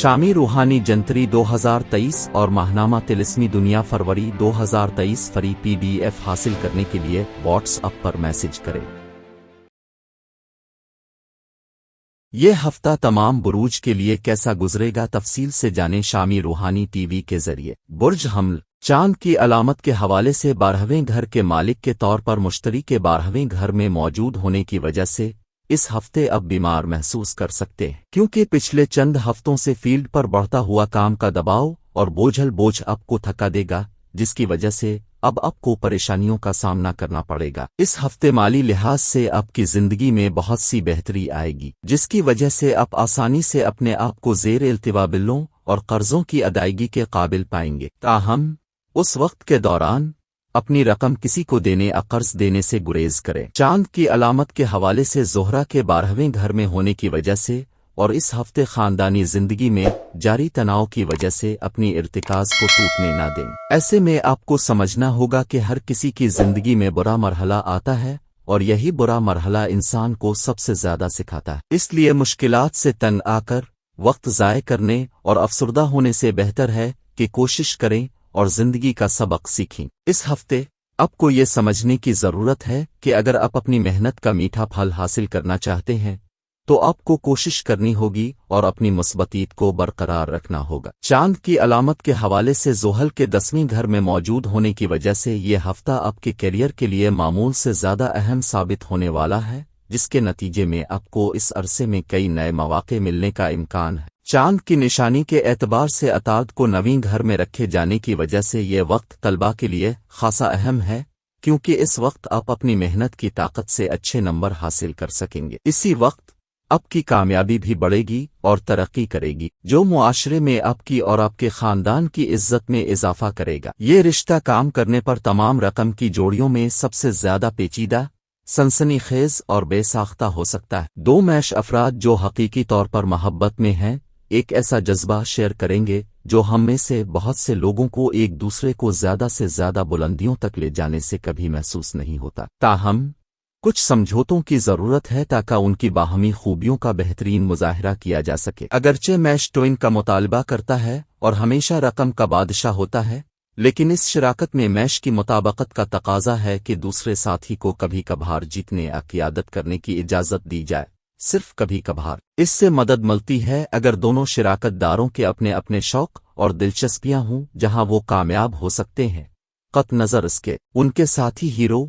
शामी रूहानी जंतरी 2023 और माहनामा तिलिस्मी दुनिया फरवरी 2023 फ्री PDF हासिल करने के लिए व्हाट्सएप पर मैसेज करें। ये हफ्ता तमाम बुरूज के लिए कैसा गुजरेगा, तफसील से जानें शामी रूहानी टीवी के जरिए। बुर्ज हमल चांद की अलामत के हवाले से 12वें घर के मालिक के तौर पर मुश्तरी के 12वें घर में मौजूद होने की वजह से इस हफ्ते अब बीमार महसूस कर सकते हैं, क्योंकि पिछले चंद हफ्तों से फील्ड पर बढ़ता हुआ काम का दबाव और बोझ आपको थका देगा, जिसकी वजह से अब आपको परेशानियों का सामना करना पड़ेगा। इस हफ्ते माली लिहाज से आपकी जिंदगी में बहुत सी बेहतरी आएगी, जिसकी वजह से आप आसानी से अपने आप को ज़ेर इल्तिवा बिलों और कर्जों की अदायगी के काबिल पाएंगे। ताहम उस वक्त के दौरान अपनी रकम किसी को देने या कर्ज देने से गुरेज करें। चांद की अलामत के हवाले से ज़ोहरा के 12वें घर में होने की वजह से और इस हफ्ते खानदानी जिंदगी में जारी तनाव की वजह से अपनी इर्तिकाज को टूटने ना दें। ऐसे में आपको समझना होगा कि हर किसी की जिंदगी में बुरा मरहला आता है और यही बुरा मरहला इंसान को सबसे ज्यादा सिखाता है। इसलिए मुश्किलात से तंग आकर वक्त ज़ाय करने और अफसरदा होने से बेहतर है कि कोशिश करें और जिंदगी का सबक सीखें। इस हफ्ते आपको ये समझने की जरूरत है कि अगर आप अपनी मेहनत का मीठा फल हासिल करना चाहते हैं तो आपको कोशिश करनी होगी और अपनी मुस्बतीत को बरकरार रखना होगा। चांद की अलामत के हवाले से ज़ोहल के 10वें घर में मौजूद होने की वजह से ये हफ्ता आपके करियर के लिए मामूल से ज्यादा अहम साबित होने वाला है, जिसके नतीजे में आपको इस अरसे में कई नए मौके मिलने का इम्कान है। चांद की निशानी के एतबार से अताद को 9वें घर में रखे जाने की वजह से ये वक्त तलबा के लिए खासा अहम है, क्योंकि इस वक्त आप अपनी मेहनत की ताकत से अच्छे नंबर हासिल कर सकेंगे। इसी वक्त आपकी कामयाबी भी बढ़ेगी और तरक्की करेगी, जो मुआशरे में आपकी और आपके खानदान की इज्जत में इजाफा करेगा। ये रिश्ता काम करने पर तमाम रकम की जोड़ियों में सबसे ज्यादा पेचीदा, सनसनीखेज और बेसाख्ता हो सकता है। दो मैश अफराद जो हकीकी तौर पर मोहब्बत में हैं, एक ऐसा जज्बा शेयर करेंगे जो हम में से बहुत से लोगों को एक दूसरे को ज्यादा से ज्यादा बुलंदियों तक ले जाने से कभी महसूस नहीं होता। ताहम कुछ समझौतों की जरूरत है ताकि उनकी बाहमी खूबियों का बेहतरीन मुजाहिरा किया जा सके। अगरचे मैच ट्विन का मुतालबा करता है और हमेशा रकम का बादशाह होता है, लेकिन इस शराकत में मैच की मुताबकत का तकाजा है कि दूसरे साथी को कभी कभार जीतने या क़ियादत करने की इजाज़त दी जाए, सिर्फ कभी कभार। इससे मदद मिलती है अगर दोनों शराकत दारों के अपने अपने शौक और दिलचस्पियां हों, जहां वो कामयाब हो सकते हैं। कत नज़र इसके उनके साथी हीरो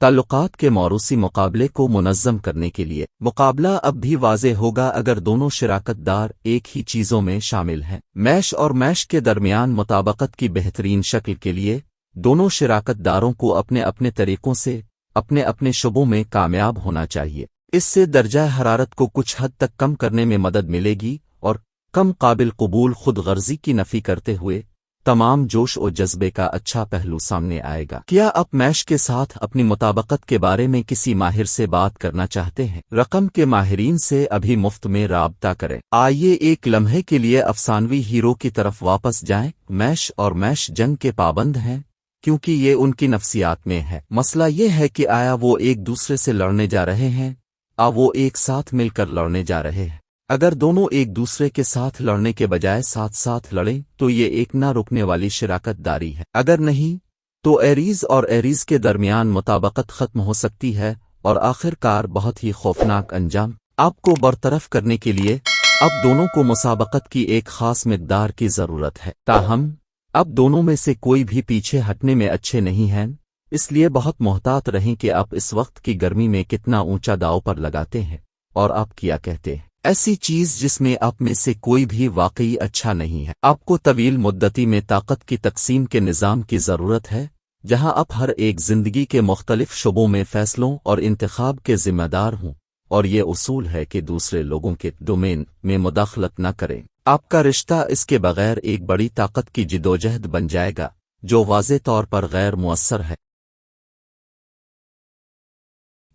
ताल्लुकात के मौरूसी मुकाबले को मुनज़्ज़म करने के लिए मुकाबला अब भी वाज़े होगा अगर दोनों शराकत दार एक ही चीज़ों में शामिल हैं। मैश और मैश के दरमियान मुताबकत की बेहतरीन शक्ल के लिए दोनों शराकत दारों को अपने अपने तरीकों से अपने अपने शुबों में कामयाब होना चाहिए। इससे दर्जा हरारत को कुछ हद तक कम करने में मदद मिलेगी और कम काबिल कबूल खुद गर्जी की नफी करते हुए तमाम जोश और जज्बे का अच्छा पहलू सामने आएगा। क्या आप मैश के साथ अपनी मुताबकत के बारे में किसी माहिर से बात करना चाहते हैं? रकम के माहिरीन से अभी मुफ्त में राब्ता करें। आइए एक लम्हे के लिए अफसानवी हीरो की तरफ वापस जाएं। मैश और मैश जंग के पाबंद हैं, क्योंकि ये उनकी नफ्सियात में है। मसला ये है कि आया वो एक दूसरे से लड़ने जा रहे हैं, वो एक साथ मिलकर लड़ने जा रहे हैं। अगर दोनों एक दूसरे के साथ लड़ने के बजाय साथ साथ लड़ें तो ये एक ना रुकने वाली शराकत दारी है। अगर नहीं तो एरीज और एरीज के दरमियान मुताबकत खत्म हो सकती है और आखिरकार बहुत ही खौफनाक अंजाम। आपको बरतरफ करने के लिए अब दोनों को मुसाबकत की एक खास मिकदार की जरूरत है। ताहम अब दोनों में से कोई भी पीछे हटने में अच्छे नहीं हैं, इसलिए बहुत मोहतात रहें कि आप इस वक्त की गर्मी में कितना ऊंचा दाव पर लगाते हैं और आप क्या कहते हैं। ऐसी चीज जिसमें आप में से कोई भी वाकई अच्छा नहीं है। आपको तवील मुद्दती में ताकत की तकसीम के निज़ाम की ज़रूरत है, जहां आप हर एक जिंदगी के मुख्तलिफ शुबों में फैसलों और इंतखाब के जिम्मेदार हों, और ये उसूल है कि दूसरे लोगों के डोमेन में मुदाखलत न करें। आपका रिश्ता इसके बगैर एक बड़ी ताकत की जिदोजहद बन जाएगा, जो वाज़े तौर पर गैर मुअस्सर है।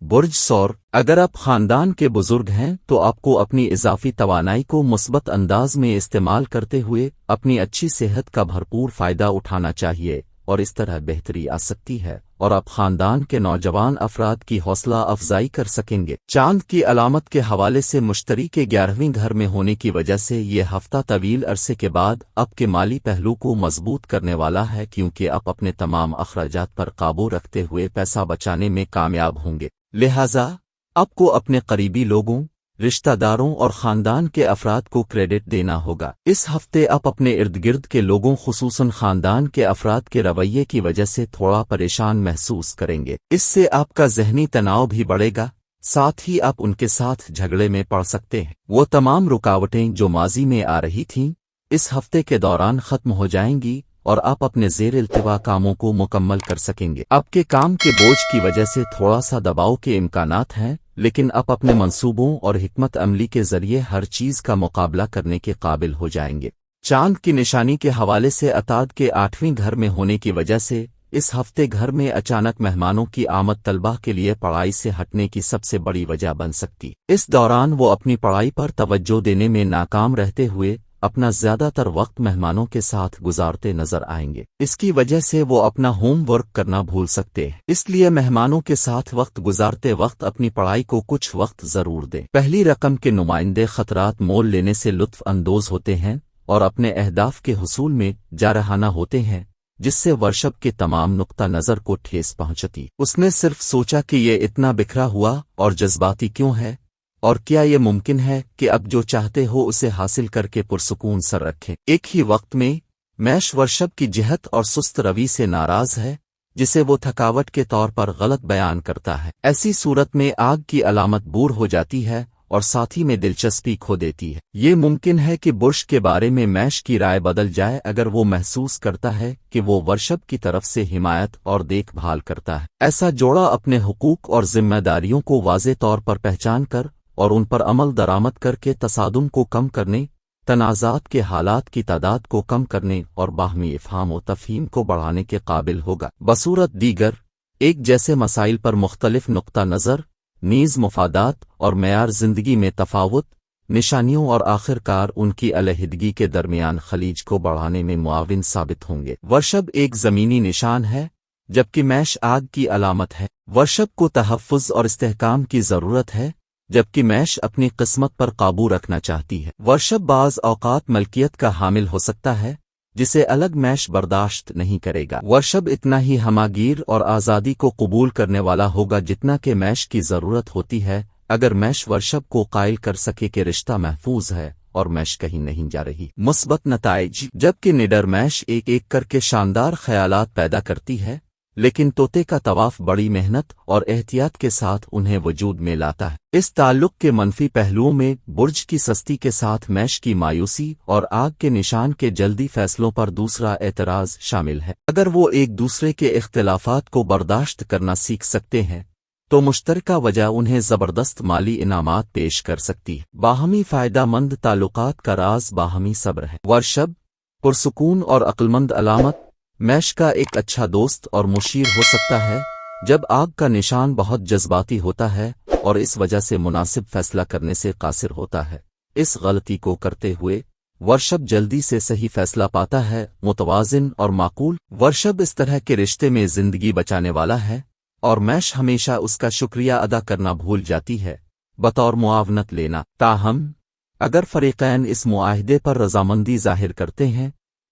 बुर्ज सौर अगर आप खानदान के बुजुर्ग हैं तो आपको अपनी इजाफी तवानाई को मुस्बत अंदाज में इस्तेमाल करते हुए अपनी अच्छी सेहत का भरपूर फायदा उठाना चाहिए और इस तरह बेहतरी आ सकती है और आप खानदान के नौजवान अफराद की हौसला अफजाई कर सकेंगे। चांद की अलामत के हवाले से मुश्तरी के 11वें घर में होने की वजह से ये हफ्ता तवील अरसे के बाद आपके माली पहलू को मजबूत करने वाला है, क्योंकि आप अपने तमाम अखराजात पर काबू रखते हुए पैसा बचाने में कामयाब होंगे। लिहाजा आपको अपने करीबी लोगों, रिश्तेदारों और खानदान के अफराद को क्रेडिट देना होगा। इस हफ्ते आप अपने इर्द गिर्द के लोगों, खुसूसन खानदान के अफराद के रवैये की वजह से थोड़ा परेशान महसूस करेंगे। इससे आपका जहनी तनाव भी बढ़ेगा, साथ ही आप उनके साथ झगड़े में पड़ सकते हैं। वो तमाम रुकावटें जो माजी में आ रही थीं, इस हफ्ते के दौरान खत्म हो जाएंगी और आप अपने ज़ेर इल्तिवा कामों को मुकम्मल कर सकेंगे। आपके काम के बोझ की वजह से थोड़ा सा दबाव के इम्कानात हैं, लेकिन आप अपने मंसूबों और हिकमत अमली के जरिए हर चीज का मुकाबला करने के काबिल हो जाएंगे। चांद की निशानी के हवाले से अताद के 8वें घर में होने की वजह से इस हफ्ते घर में अचानक मेहमानों की आमद तलबा के लिए पढ़ाई से हटने की सबसे बड़ी वजह बन सकती। इस दौरान वो अपनी पढ़ाई पर तवज्जो देने में नाकाम रहते हुए अपना ज्यादातर वक्त मेहमानों के साथ गुजारते नजर आएंगे। इसकी वजह से वो अपना होम वर्क करना भूल सकते हैं। इसलिए मेहमानों के साथ वक्त गुजारते वक्त अपनी पढ़ाई को कुछ वक्त जरूर दें। पहली रकम के नुमाइंदे खतरात मोल लेने से लुत्फ अंदोज होते हैं और अपने अहदाफ के हुसूल में जारहाना होते हैं, जिससे वर्षब के तमाम नुक्ता नजर को ठेस पहुंचती। उसने सिर्फ सोचा कि ये इतना बिखरा हुआ और जज्बाती क्यों है, और क्या ये मुमकिन है कि अब जो चाहते हो उसे हासिल करके पुरसुकून सर रखें। एक ही वक्त में मैश वर्षब की जिहत और सुस्त रवि से नाराज है, जिसे वो थकावट के तौर पर गलत बयान करता है। ऐसी सूरत में आग की अलामत बूर हो जाती है और साथी में दिलचस्पी खो देती है। ये मुमकिन है कि बुर्श के बारे में मैश की राय बदल जाए अगर वो महसूस करता है कि वो वर्षब की तरफ से हिमायत और देखभाल करता है। ऐसा जोड़ा अपने हुकूक और जिम्मेदारियों को वाज़े तौर पर पहचान कर और उन पर अमल दरामद करके तसादुम को कम करने, तनाज़ात के हालात की तादाद को कम करने और बाहमी इफ़हाम व तफ़हीम को बढ़ाने के काबिल होगा। बसूरत दीगर एक जैसे मसाइल पर मुख्तलिफ नुक्ता नज़र, नीज़ मुफादात और मेयार ज़िंदगी में तफावत, निशानियों और आखिरकार उनकी अलहदगी के दरमियान खलीज को बढ़ाने में मुआविन साबित होंगे। वर्षब एक ज़मीनी निशान है, जबकि मैश आग की अलामत है। वर्षब को तहफ़्फ़ुज़ और इस्तेहकाम की ज़रूरत है, जबकि मैश अपनी किस्मत पर काबू रखना चाहती है। वर्षब बाज़ औक़ात मलकियत का हामिल हो सकता है, जिसे अलग मैश बर्दाश्त नहीं करेगा। वर्षब इतना ही हमागीर और आज़ादी को कबूल करने वाला होगा जितना कि मैश की ज़रूरत होती है। अगर मैश वर्षब को कायल कर सके कि रिश्ता महफूज है और मैश कहीं नहीं जा रही। मुस्बत नताइज जबकि निडर मैश एक एक करके शानदार ख्यालात पैदा करती है, लेकिन तोते का तवाफ बड़ी मेहनत और एहतियात के साथ उन्हें वजूद में लाता है। इस ताल्लुक के मनफी पहलुओं में बुर्ज की सस्ती के साथ मैश की मायूसी और आग के निशान के जल्दी फैसलों पर दूसरा एतराज शामिल है। अगर वो एक दूसरे के इख्तिलाफात को बर्दाश्त करना सीख सकते हैं तो मुश्तरका वजह उन्हें ज़बरदस्त माली इनामात पेश कर सकती है। बाहमी फ़ायदा मंद ताल्लुकात का राज बाहमी सब्र है। वर्षब पुरसुकून और अक्लमंद अलामत मैश का एक अच्छा दोस्त और मुशीर हो सकता है, जब आग का निशान बहुत जज्बाती होता है और इस वजह से मुनासिब फैसला करने से कासिर होता है। इस गलती को करते हुए वर्षब जल्दी से सही फैसला पाता है, मुतवाज़िन और माकूल। वर्षब इस तरह के रिश्ते में जिंदगी बचाने वाला है और मैश हमेशा उसका शुक्रिया अदा करना भूल जाती है, बतौर मुआवनत लेना। ताहम अगर फरीक़ैन इस मुआहिदे पर रज़ामंदी ज़ाहिर करते हैं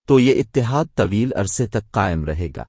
तो ये इत्तेहाद तवील अरसे तक कायम रहेगा।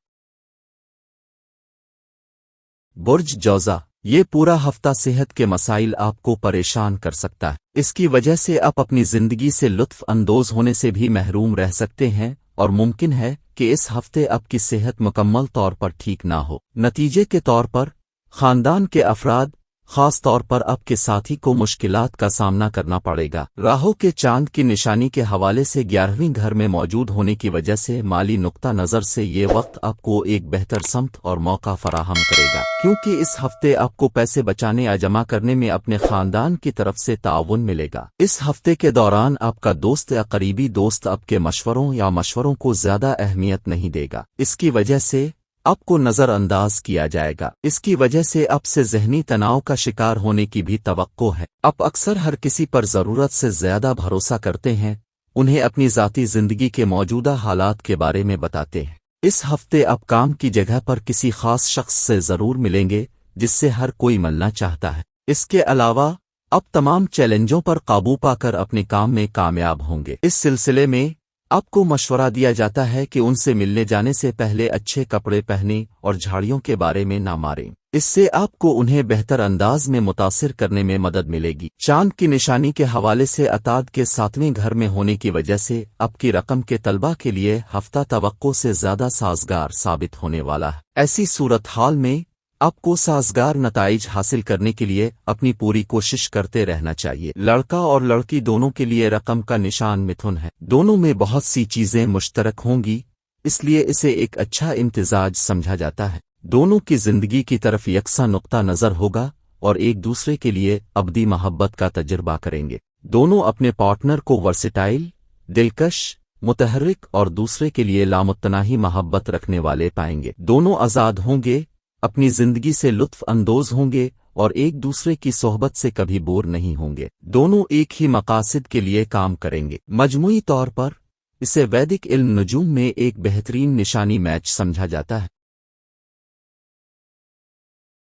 बुर्ज जौज़ा ये पूरा हफ्ता सेहत के मसाइल आपको परेशान कर सकता है। इसकी वजह से आप अपनी जिंदगी से लुत्फ अंदोज होने से भी महरूम रह सकते हैं और मुमकिन है कि इस हफ्ते आपकी सेहत मुकम्मल तौर पर ठीक ना हो। नतीजे के तौर पर खानदान के अफराद, खास तौर पर आपके साथी को मुश्किलात का सामना करना पड़ेगा। राहु के चांद की निशानी के हवाले से 11वें घर में मौजूद होने की वजह से माली नुक्ता नज़र से ये वक्त आपको एक बेहतर समत और मौका फराहम करेगा, क्योंकि इस हफ्ते आपको पैसे बचाने या जमा करने में अपने खानदान की तरफ से ताउन मिलेगा। इस हफ्ते के दौरान आपका दोस्त या करीबी दोस्त आपके मशवरों को ज्यादा अहमियत नहीं देगा। इसकी वजह से आपको नज़रअंदाज किया जाएगा। इसकी वजह से आपसे ज़हनी तनाव का शिकार होने की भी तवक्को है। आप अक्सर हर किसी पर ज़रूरत से ज़्यादा भरोसा करते हैं, उन्हें अपनी ज़ाती ज़िंदगी के मौजूदा हालात के बारे में बताते हैं। इस हफ्ते आप काम की जगह पर किसी खास शख्स से जरूर मिलेंगे जिससे हर कोई मिलना चाहता है। इसके अलावा आप तमाम चैलेंजों पर काबू पाकर अपने काम में कामयाब होंगे। इस सिलसिले में आपको मशवरा दिया जाता है कि उनसे मिलने जाने से पहले अच्छे कपड़े पहने और झाड़ियों के बारे में ना मारें। इससे आपको उन्हें बेहतर अंदाज में मुतासिर करने में मदद मिलेगी। चांद की निशानी के हवाले से अताद के 7वें घर में होने की वजह से आपकी रकम के तलबा के लिए हफ्ता तवक्को से ज्यादा साजगार साबित होने वाला है। ऐसी सूरत हाल में आपको साजगार नताइज हासिल करने के लिए अपनी पूरी कोशिश करते रहना चाहिए। लड़का और लड़की दोनों के लिए रकम का निशान मिथुन है। दोनों में बहुत सी चीजें मुश्तरक होंगी, इसलिए इसे एक अच्छा इम्तिजाज समझा जाता है। दोनों की जिंदगी की तरफ यकसा नुक्ता नजर होगा और एक दूसरे के लिए अबदी मोहब्बत का तजुर्बा करेंगे। दोनों अपने पार्टनर को वर्सेटाइल, दिलकश, मुतहर्रिक और दूसरे के लिए लामुत्तनाही मोहब्बत रखने वाले पाएंगे। दोनों आज़ाद होंगे, अपनी जिंदगी से लुत्फ अंदोज होंगे और एक दूसरे की सोहबत से कभी बोर नहीं होंगे। दोनों एक ही मकासद के लिए काम करेंगे। मजमूई तौर पर इसे वैदिक इल्म नजूम में एक बेहतरीन निशानी मैच समझा जाता है।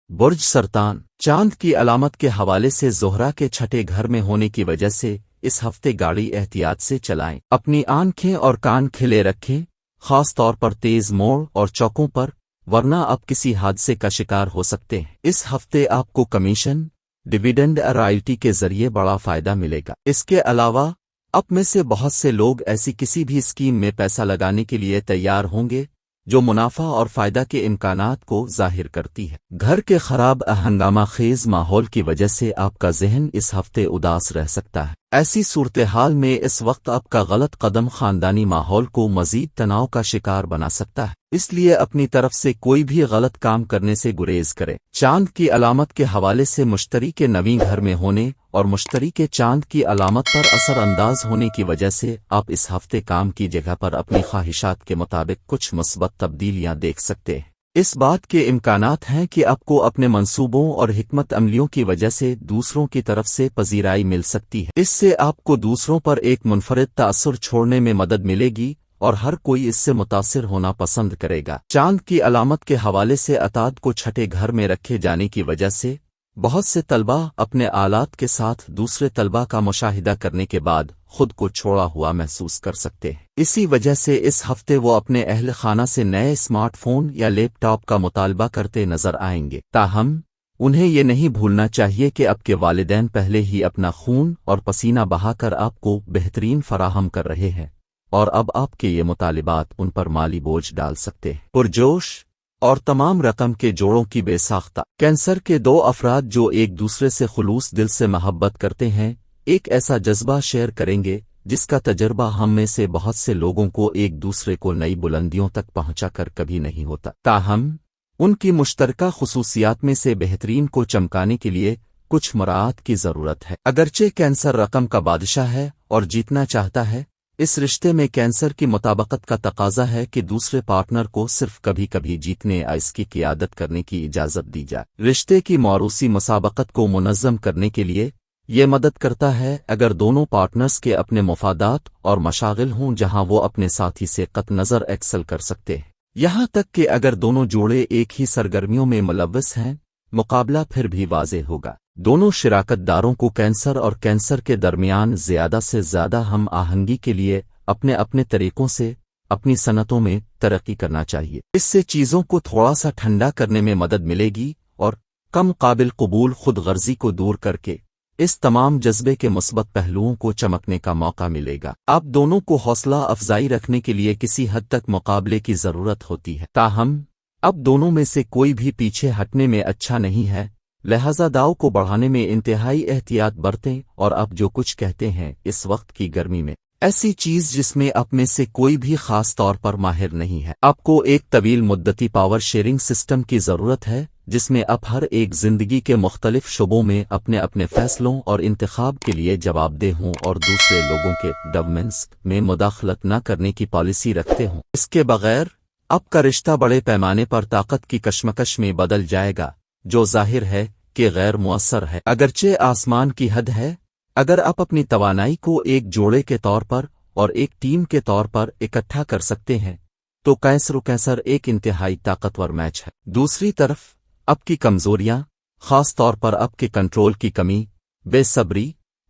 बुर्ज सरतान चांद की अलामत के हवाले से ज़ोहरा के छठे घर में होने की वजह से इस हफ्ते गाड़ी एहतियात से चलाएं। अपनी आंखें और कान खिले रखें, खास तौर पर तेज मोड़ और चौकों पर, वरना आप किसी हादसे का शिकार हो सकते हैं। इस हफ्ते आपको कमीशन, डिविडेंड और रॉयल्टी के जरिए बड़ा फायदा मिलेगा। इसके अलावा आप में से बहुत से लोग ऐसी किसी भी स्कीम में पैसा लगाने के लिए तैयार होंगे जो मुनाफा और फायदा के इम्कानात को जाहिर करती है। घर के खराब हंगामा खेज माहौल की वजह से आपका जहन इस हफ्ते उदास रह सकता है। ऐसी सूरत हाल में इस वक्त आपका गलत कदम खानदानी माहौल को मजीद तनाव का शिकार बना सकता है, इसलिए अपनी तरफ से कोई भी गलत काम करने से गुरेज करें। चांद की अलामत के हवाले से मुश्तरी के 9वें घर में होने और मुश्तरी के चांद की अलामत पर असर अंदाज होने की वजह से आप इस हफ्ते काम की जगह पर अपनी ख्वाहिशात के मुताबिक कुछ मुस्बत तब्दीलियां देख सकते हैं। इस बात के इम्कानात हैं कि आपको अपने मंसूबों और हिकमत अमलियों की वजह से दूसरों की तरफ से पजीराई मिल सकती है। इससे आपको दूसरों पर एक मुनफरिद तासुर छोड़ने में मदद मिलेगी और हर कोई इससे मुतासिर होना पसंद करेगा। चांद की अलामत के हवाले से अताद को छठे घर में रखे जाने की वजह से बहुत से तलबा अपने आलात के साथ दूसरे तलबा का मुशाहिदा करने के बाद खुद को छोड़ा हुआ महसूस कर सकते हैं। इसी वजह से इस हफ्ते वो अपने अहल खाना से नए स्मार्टफोन या लैपटॉप का मुतालबा करते नजर आएंगे। ताहम उन्हें ये नहीं भूलना चाहिए कि आपके वालिदैन पहले ही अपना खून और पसीना बहाकर आपको बेहतरीन फराहम कर रहे हैं और अब आपके ये मुतालिबात उन पर माली बोझ डाल सकते हैं। पुरजोश और तमाम रकम के जोड़ों की बेसाख्ता कैंसर के 2 अफराद जो एक दूसरे से खुलूस दिल से मोहब्बत करते हैं एक ऐसा जज्बा शेयर करेंगे जिसका तजर्बा हम में से बहुत से लोगों को एक दूसरे को नई बुलंदियों तक पहुंचाकर कभी नहीं होता। ताहम उनकी मुश्तरका खुसूसियात में से बेहतरीन को चमकाने के लिए कुछ मराआत की जरूरत है। अगरचे कैंसर रकम का बादशाह है और जीतना चाहता है, इस रिश्ते में कैंसर की मुताबकत का तकाजा है कि दूसरे पार्टनर को सिर्फ कभी कभी जीतने या इसकी क़ियादत करने की इजाज़त दी जाए। रिश्ते की मौरूसी मुसाबकत को मुनज़्ज़म करने के लिए ये मदद करता है अगर दोनों पार्टनर्स के अपने मफादात और मशागिल हों जहां वो अपने साथी से कत नज़र एक्सल कर सकते हैं। यहाँ तक कि अगर दोनों जोड़े एक ही सरगर्मियों में मुलव्वस हैं, मुकाबला फिर भी वाज़ेह होगा। दोनों शिराकतदारों को कैंसर और कैंसर के दरमियान ज़्यादा से ज़्यादा हम आहंगी के लिए अपने अपने तरीक़ों से अपनी सनतों में तरक्की करना चाहिए। इससे चीज़ों को थोड़ा सा ठंडा करने में मदद मिलेगी और कम काबिल कबूल खुद गर्जी को दूर करके इस तमाम जज्बे के मुस्बत पहलुओं को चमकने का मौका मिलेगा। आप दोनों को हौसला अफजाई रखने के लिए किसी हद तक मुकाबले की ज़रूरत होती है। ताहम अब दोनों में से कोई भी पीछे हटने में अच्छा नहीं है, लिहाजा दाव को बढ़ाने में इंतहाई एहतियात बरतें और आप जो कुछ कहते हैं इस वक्त की गर्मी में ऐसी चीज जिसमें आप में से कोई भी खास तौर पर माहिर नहीं है। आपको एक तवील मुद्दती पावर शेयरिंग सिस्टम की जरूरत है जिसमें आप हर एक जिंदगी के मुख्तलिफ शुबों में अपने अपने फैसलों और इंतखाब के लिए जवाबदेह हों और दूसरे लोगों के डेवलपमेंट्स में मुदाखलत न करने की पॉलिसी रखते हों। इसके बगैर आपका रिश्ता बड़े पैमाने पर ताकत की कशमकश में बदल जाएगा जो जाहिर है कि गैर मुअस्सर है। अगरचे आसमान की हद है अगर आप अपनी तवानाई को एक जोड़े के तौर पर और एक टीम के तौर पर इकट्ठा कर सकते हैं تو कैसर एक इंतहाई ताकतवर मैच है। दूसरी तरफ आपकी कमजोरियां, खास तौर पर आपके कंट्रोल की कमी, बेसब्री,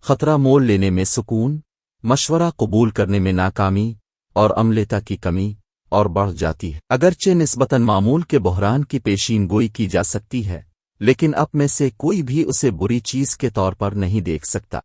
खतरा मोल लेने में सुकून, मशवरा कबूल करने में नाकामी और अमलता की कमी और बढ़ जाती है। अगरचे निस्बतन मामूल के बहरान की पेशीन गोई की जा सकती है, लेकिन अब में से कोई भी उसे बुरी चीज के तौर पर नहीं देख सकता।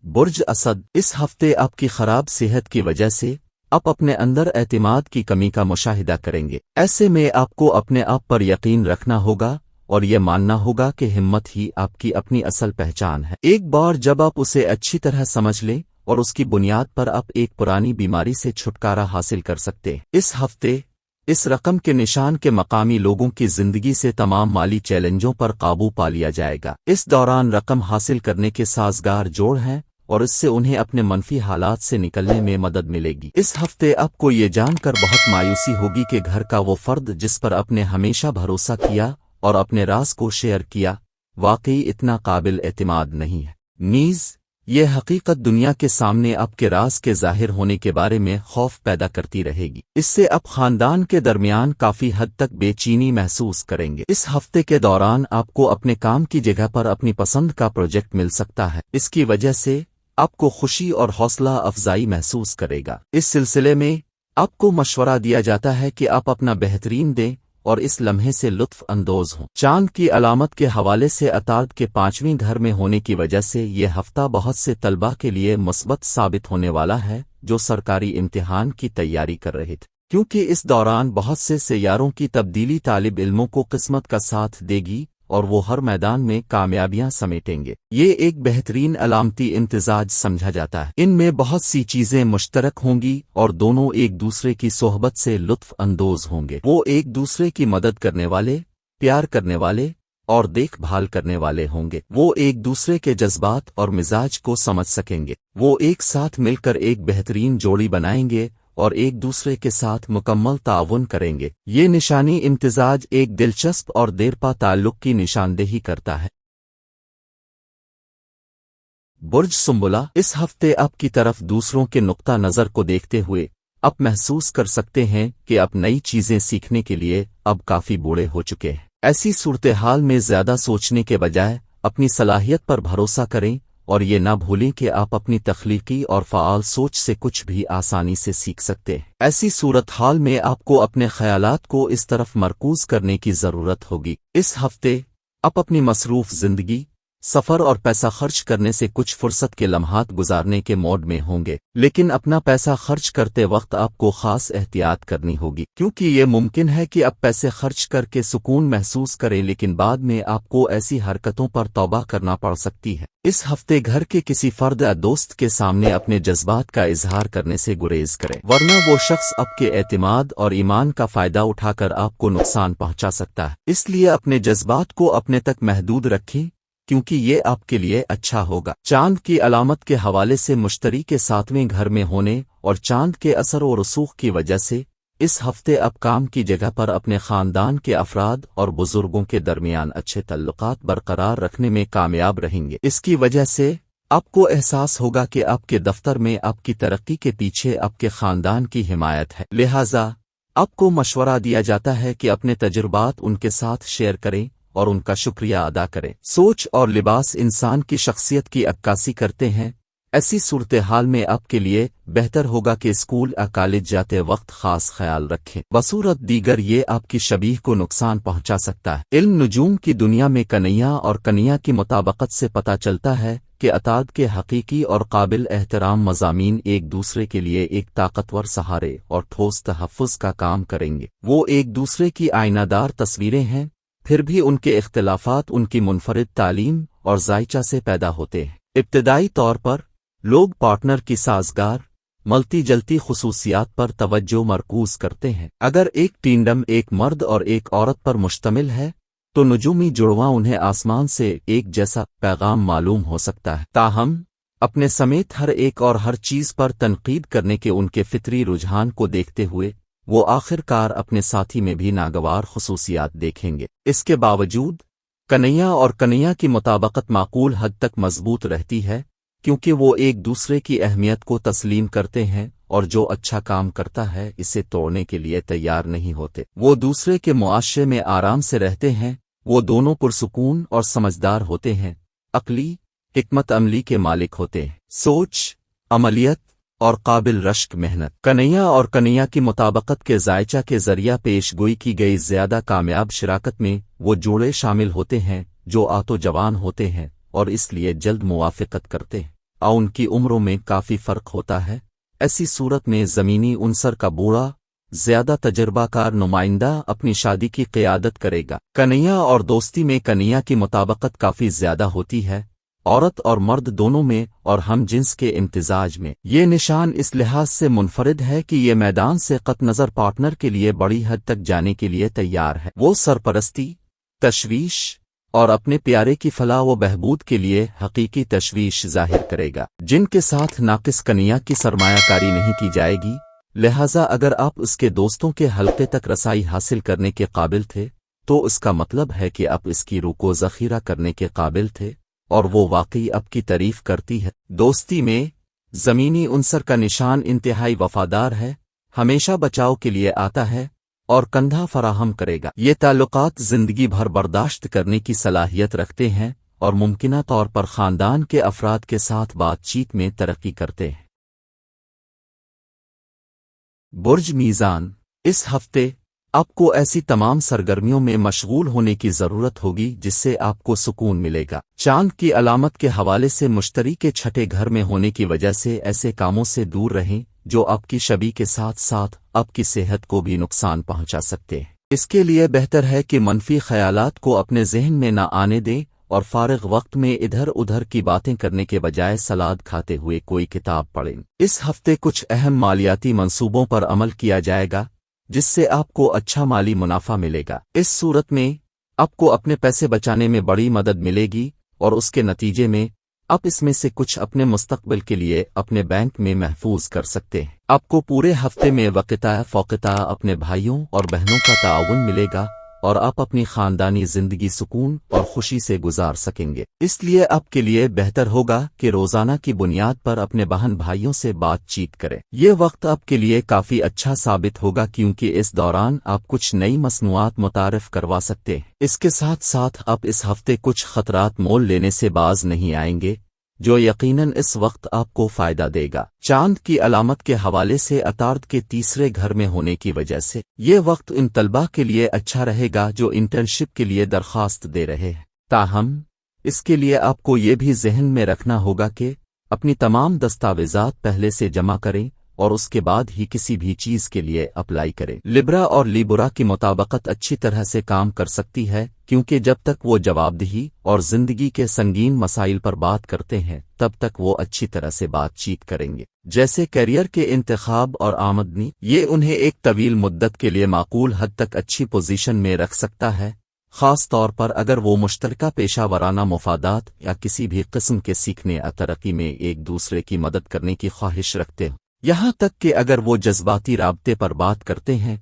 बुर्ज असद, इस हफ्ते आपकी खराब सेहत की वजह से आप अपने अंदर एतमाद की कमी का मुशाहिदा करेंगे। ऐसे में आपको अपने आप पर यकीन रखना होगा और ये मानना होगा कि हिम्मत ही आपकी अपनी असल पहचान है। एक बार जब आप उसे अच्छी तरह समझ लें और उसकी बुनियाद पर आप एक पुरानी बीमारी से छुटकारा हासिल कर सकते हैं। इस हफ्ते इस रकम के निशान के मकामी लोगों की जिंदगी से तमाम माली चैलेंजों पर काबू पा लिया जाएगा। इस दौरान रकम हासिल करने के साजगार जोड़ हैं और इससे उन्हें अपने मनफी हालात से निकलने में मदद मिलेगी। इस हफ्ते आपको ये जानकर बहुत मायूसी होगी कि घर का वो फर्द जिस पर आपने हमेशा भरोसा किया और अपने राज को शेयर किया, वाकई इतना काबिल एतमाद नहीं है। नीज ये हकीकत दुनिया के सामने आपके राज के जाहिर होने के बारे में खौफ पैदा करती रहेगी। इससे आप खानदान के दरमियान काफी हद तक बेचैनी महसूस करेंगे। इस हफ्ते के दौरान आपको अपने काम की जगह पर अपनी पसंद का प्रोजेक्ट मिल सकता है। इसकी वजह से आपको खुशी और हौसला अफजाई महसूस करेगा। इस सिलसिले में आपको मशवरा दिया जाता है कि आप अपना बेहतरीन दें और इस लम्हे से लुत्फ अंदोज हों। चांद की अलामत के हवाले से अताद के 5वें घर में होने की वजह से ये हफ्ता बहुत से तलबा के लिए मुस्बत साबित होने वाला है जो सरकारी इम्तिहान की तैयारी कर रहे थे, क्योंकि इस दौरान बहुत से सैयारों की तब्दीली तालिब इल्मों को किस्मत का साथ देगी और वो हर मैदान में कामयाबियां समेटेंगे। ये एक बेहतरीन अलामती इम्तिजाज समझा जाता है। इनमें बहुत सी चीजें मुश्तरक होंगी और दोनों एक दूसरे की सोहबत से लुत्फ अंदोज होंगे। वो एक दूसरे की मदद करने वाले, प्यार करने वाले और देखभाल करने वाले होंगे। वो एक दूसरे के जज्बात और मिजाज को समझ सकेंगे। वो एक साथ मिलकर एक बेहतरीन जोड़ी बनाएंगे और एक दूसरे के साथ मुकम्मल ताउन करेंगे। ये निशानी इम्तिजाज एक दिलचस्प और देरपा ताल्लुक की निशानदेही करता है। बुर्ज सुंबुला, इस हफ्ते आपकी तरफ दूसरों के नुक्ता नज़र को देखते हुए आप महसूस कर सकते हैं कि आप नई चीजें सीखने के लिए अब काफी बूढ़े हो चुके हैं। ऐसी सूरत हाल में ज्यादा सोचने के बजाय अपनी सलाहियत पर भरोसा करें और ये ना भूलें कि आप अपनी तख्लीकी और फ़ाल सोच से कुछ भी आसानी से सीख सकते हैं। ऐसी सूरत हाल में आपको अपने ख्यालात को इस तरफ मरकूज करने की ज़रूरत होगी। इस हफ्ते आप अपनी मसरूफ जिंदगी, सफ़र और पैसा खर्च करने से कुछ फुर्सत के लम्हात गुजारने के मोड में होंगे, लेकिन अपना पैसा खर्च करते वक्त आपको खास एहतियात करनी होगी, क्योंकि ये मुमकिन है कि आप पैसे खर्च करके सुकून महसूस करें लेकिन बाद में आपको ऐसी हरकतों पर तौबा करना पड़ सकती है। इस हफ्ते घर के किसी फर्द या दोस्त के सामने अपने जज्बात का इजहार करने से गुरेज करें, वरना वो शख्स आपके एतमाद और ईमान का फायदा उठाकर आपको नुकसान पहुंचा सकता है। इसलिए अपने जज्बात को अपने तक महदूद रखें, क्योंकि ये आपके लिए अच्छा होगा। चांद की अलामत के हवाले से मुश्तरी के 7वें घर में होने और चांद के असर और रसूख की वजह से इस हफ्ते आप काम की जगह पर अपने खानदान के अफराद और बुजुर्गों के दरमियान अच्छे तल्लुकात बरकरार रखने में कामयाब रहेंगे। इसकी वजह से आपको एहसास होगा कि आपके दफ्तर में आपकी तरक्की के पीछे आपके खानदान की हिमायत है। लिहाजा आपको मशवरा दिया जाता है कि अपने तजुर्बात उनके साथ शेयर करें और उनका शुक्रिया अदा करें। सोच और लिबास इंसान की शख्सियत की अक्कासी करते हैं। ऐसी सूरत हाल में आपके लिए बेहतर होगा कि स्कूल या कॉलेज जाते वक्त खास ख्याल रखें, बसूरत दीगर ये आपकी शबीह को नुकसान पहुंचा सकता है। इल्म नुजूम की दुनिया में कन्हैया और कन्या की मुताबकत से पता चलता है कि अताद के हकीकी और काबिल एहतराम मज़ामीन एक दूसरे के लिए एक ताकतवर सहारे और ठोस तहफ़्फ़ुज़ का काम करेंगे। वो एक दूसरे की आईनादार तस्वीरें हैं, फिर भी उनके इख्तिलाफात उनकी मुनफरिद तालीम और जायचा से पैदा होते हैं। इब्तदाई तौर पर लोग पार्टनर की साजगार मलती जलती खुसूसियात पर तवज्जो मरकूज करते हैं। अगर एक टींडम एक मर्द और एक औरत पर मुश्तमिल है तो नुजूमी जुड़वां उन्हें आसमान से एक जैसा पैगाम मालूम हो सकता है। ताहम अपने समेत हर एक और हर चीज पर तनकीद करने के उनके फितरी रुझान को देखते हुए वो आखिरकार अपने साथी में भी नागवार खुसूसियात देखेंगे। इसके बावजूद कन्हैया और कन्हैया की मुताबकत माकूल हद तक मजबूत रहती है, क्योंकि वो एक दूसरे की अहमियत को तस्लीम करते हैं اور جو اچھا کام کرتا ہے اسے توڑنے کے لیے تیار نہیں ہوتے۔ وہ دوسرے کے معاشرے میں آرام سے رہتے ہیں، وہ دونوں پرسکون اور سمجھدار ہوتے ہیں، عقلی حکمت عملی کے مالک ہوتے ہیں، سوچ عملیت اور قابل رشک محنت۔ کنیا اور کنیا کی مطابقت کے ذائچہ کے ذریعہ پیش گوئی کی گئی زیادہ کامیاب شراکت میں وہ جوڑے شامل ہوتے ہیں جو آتو جوان ہوتے ہیں اور اس لیے جلد موافقت کرتے ہیں، اور ان کی عمروں میں کافی فرق ہوتا ہے۔ ایسی صورت میں زمینی عنصر کا بوڑھا زیادہ تجربہ کار نمائندہ اپنی شادی کی قیادت کرے گا۔ کنیا اور دوستی میں کنیا کی مطابقت کافی زیادہ ہوتی ہے، عورت اور مرد دونوں میں اور ہم جنس کے امتزاج میں۔ یہ نشان اس لحاظ سے منفرد ہے کہ یہ میدان سے قطع نظر پارٹنر کے لیے بڑی حد تک جانے کے لیے تیار ہے۔ وہ سرپرستی، تشویش اور اپنے پیارے کی فلاح و بہبود کے لیے حقیقی تشویش ظاہر کرے گا، جن کے ساتھ ناقص کنیا کی سرمایہ کاری نہیں کی جائے گی۔ لہٰذا اگر آپ اس کے دوستوں کے حلقے تک رسائی حاصل کرنے کے قابل تھے تو اس کا مطلب ہے کہ آپ اس کی روح کو ذخیرہ کرنے کے قابل تھے اور وہ واقعی آپ کی تعریف کرتی ہے۔ دوستی میں زمینی عنصر کا نشان انتہائی وفادار ہے، ہمیشہ بچاؤ کے لیے آتا ہے اور کندھا فراہم کرے گا۔ یہ تعلقات زندگی بھر برداشت کرنے کی صلاحیت رکھتے ہیں اور ممکنہ طور پر خاندان کے افراد کے ساتھ بات چیت میں ترقی کرتے ہیں۔ برج میزان، اس ہفتے آپ کو ایسی تمام سرگرمیوں میں مشغول ہونے کی ضرورت ہوگی جس سے آپ کو سکون ملے گا۔ چاند کی علامت کے حوالے سے مشتری کے چھٹے گھر میں ہونے کی وجہ سے ایسے کاموں سے دور رہیں جو آپ کی شبی کے ساتھ ساتھ آپ کی صحت کو بھی نقصان پہنچا سکتے ہیں۔ اس کے لیے بہتر ہے کہ منفی خیالات کو اپنے ذہن میں نہ آنے دیں اور فارغ وقت میں ادھر ادھر کی باتیں کرنے کے بجائے سلاد کھاتے ہوئے کوئی کتاب پڑھیں۔ اس ہفتے کچھ اہم مالیاتی منصوبوں پر عمل کیا جائے گا جس سے آپ کو اچھا مالی منافع ملے گا۔ اس صورت میں آپ کو اپنے پیسے بچانے میں بڑی مدد ملے گی اور اس کے نتیجے میں آپ اس میں سے کچھ اپنے مستقبل کے لیے اپنے بینک میں محفوظ کر سکتے ہیں۔ آپ کو پورے ہفتے میں وقتہ فوقتہ اپنے بھائیوں اور بہنوں کا تعاون ملے گا اور آپ اپنی خاندانی زندگی سکون اور خوشی سے گزار سکیں گے۔ اس لیے آپ کے لیے بہتر ہوگا کہ روزانہ کی بنیاد پر اپنے بہن بھائیوں سے بات چیت کریں۔ یہ وقت آپ کے لیے کافی اچھا ثابت ہوگا کیونکہ اس دوران آپ کچھ نئی مصنوعات متعارف کروا سکتے ہیں۔ اس کے ساتھ ساتھ آپ اس ہفتے کچھ خطرات مول لینے سے باز نہیں آئیں گے جو یقیناً اس وقت آپ کو فائدہ دے گا۔ چاند کی علامت کے حوالے سے عطارد کے تیسرے گھر میں ہونے کی وجہ سے یہ وقت ان طلباء کے لیے اچھا رہے گا جو انٹرنشپ کے لیے درخواست دے رہے ہیں۔ تاہم اس کے لیے آپ کو یہ بھی ذہن میں رکھنا ہوگا کہ اپنی تمام دستاویزات پہلے سے جمع کریں اور اس کے بعد ہی کسی بھی چیز کے لیے اپلائی کریں۔ لبرا اور لیبرا کی مطابقت اچھی طرح سے کام کر سکتی ہے کیونکہ جب تک وہ جواب دہی اور زندگی کے سنگین مسائل پر بات کرتے ہیں تب تک وہ اچھی طرح سے بات چیت کریں گے، جیسے کیریئر کے انتخاب اور آمدنی۔ یہ انہیں ایک طویل مدت کے لیے معقول حد تک اچھی پوزیشن میں رکھ سکتا ہے، خاص طور پر اگر وہ مشترکہ پیشہ ورانہ مفادات یا کسی بھی قسم کے سیکھنے اور ترقی میں ایک دوسرے کی مدد کرنے کی خواہش رکھتے ہیں۔ یہاں تک کہ اگر وہ جذباتی رابطے پر بات کرتے ہیں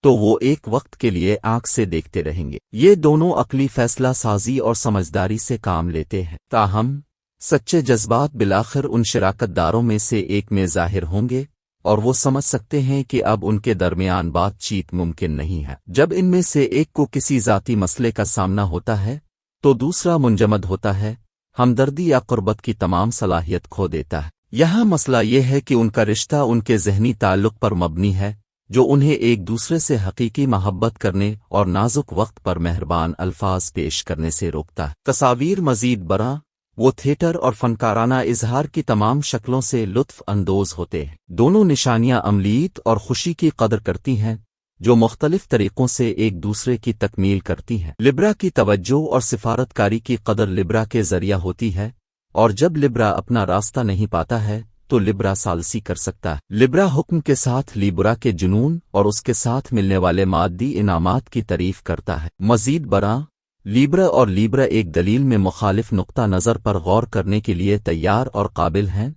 تو وہ ایک وقت کے لیے آنکھ سے دیکھتے رہیں گے۔ یہ دونوں عقلی فیصلہ سازی اور سمجھداری سے کام لیتے ہیں، تاہم سچے جذبات بالآخر ان شراکت داروں میں سے ایک میں ظاہر ہوں گے اور وہ سمجھ سکتے ہیں کہ اب ان کے درمیان بات چیت ممکن نہیں ہے۔ جب ان میں سے ایک کو کسی ذاتی مسئلے کا سامنا ہوتا ہے تو دوسرا منجمد ہوتا ہے، ہمدردی یا قربت کی تمام صلاحیت کھو دیتا ہے۔ یہاں مسئلہ یہ ہے کہ ان کا رشتہ ان کے ذہنی تعلق پر مبنی ہے جو انہیں ایک دوسرے سے حقیقی محبت کرنے اور نازک وقت پر مہربان الفاظ پیش کرنے سے روکتا ہے۔ تصاویر مزید برآں، وہ تھیٹر اور فنکارانہ اظہار کی تمام شکلوں سے لطف اندوز ہوتے ہیں۔ دونوں نشانیاں عملیت اور خوشی کی قدر کرتی ہیں جو مختلف طریقوں سے ایک دوسرے کی تکمیل کرتی ہیں۔ لبرا کی توجہ اور سفارتکاری کی قدر لبرا کے ذریعہ ہوتی ہے اور جب لبرا اپنا راستہ نہیں پاتا ہے تو لبرا ثالثی کر سکتا ہے۔ لبرا حکم کے ساتھ لیبرا کے جنون اور اس کے ساتھ ملنے والے مادی انعامات کی تعریف کرتا ہے۔ مزید برآں، لیبرا اور لیبرا ایک دلیل میں مخالف نقطہ نظر پر غور کرنے کے لیے تیار اور قابل ہیں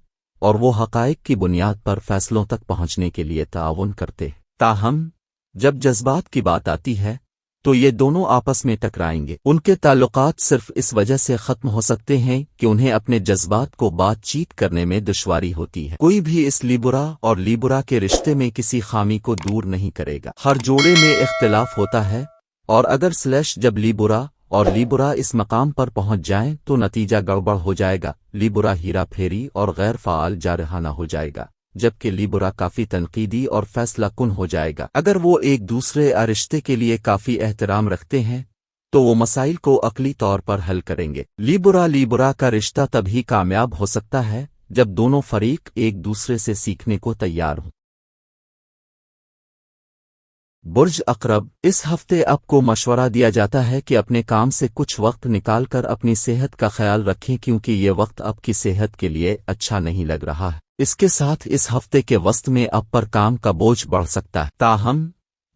اور وہ حقائق کی بنیاد پر فیصلوں تک پہنچنے کے لیے تعاون کرتے ہیں۔ تاہم جب جذبات کی بات آتی ہے تو یہ دونوں آپس میں ٹکرائیں گے۔ ان کے تعلقات صرف اس وجہ سے ختم ہو سکتے ہیں کہ انہیں اپنے جذبات کو بات چیت کرنے میں دشواری ہوتی ہے۔ کوئی بھی اس لیبرا اور لیبرا کے رشتے میں کسی خامی کو دور نہیں کرے گا۔ ہر جوڑے میں اختلاف ہوتا ہے، اور اگر جب لیبرا اور لیبرا اس مقام پر پہنچ جائیں تو نتیجہ گڑبڑ ہو جائے گا۔ لیبرا ہیرا پھیری اور غیر فعال جارحانہ ہو جائے گا، جبکہ لیبرا کافی تنقیدی اور فیصلہ کن ہو جائے گا۔ اگر وہ ایک دوسرے رشتے کے لیے کافی احترام رکھتے ہیں تو وہ مسائل کو عقلی طور پر حل کریں گے۔ لیبرا کا رشتہ تبھی کامیاب ہو سکتا ہے جب دونوں فریق ایک دوسرے سے سیکھنے کو تیار ہوں۔ برج اقرب، اس ہفتے آپ کو مشورہ دیا جاتا ہے کہ اپنے کام سے کچھ وقت نکال کر اپنی صحت کا خیال رکھیں، کیونکہ یہ وقت آپ کی صحت کے لیے اچھا نہیں لگ رہا ہے۔ اس کے ساتھ اس ہفتے کے وسط میں آپ پر کام کا بوجھ بڑھ سکتا ہے، تاہم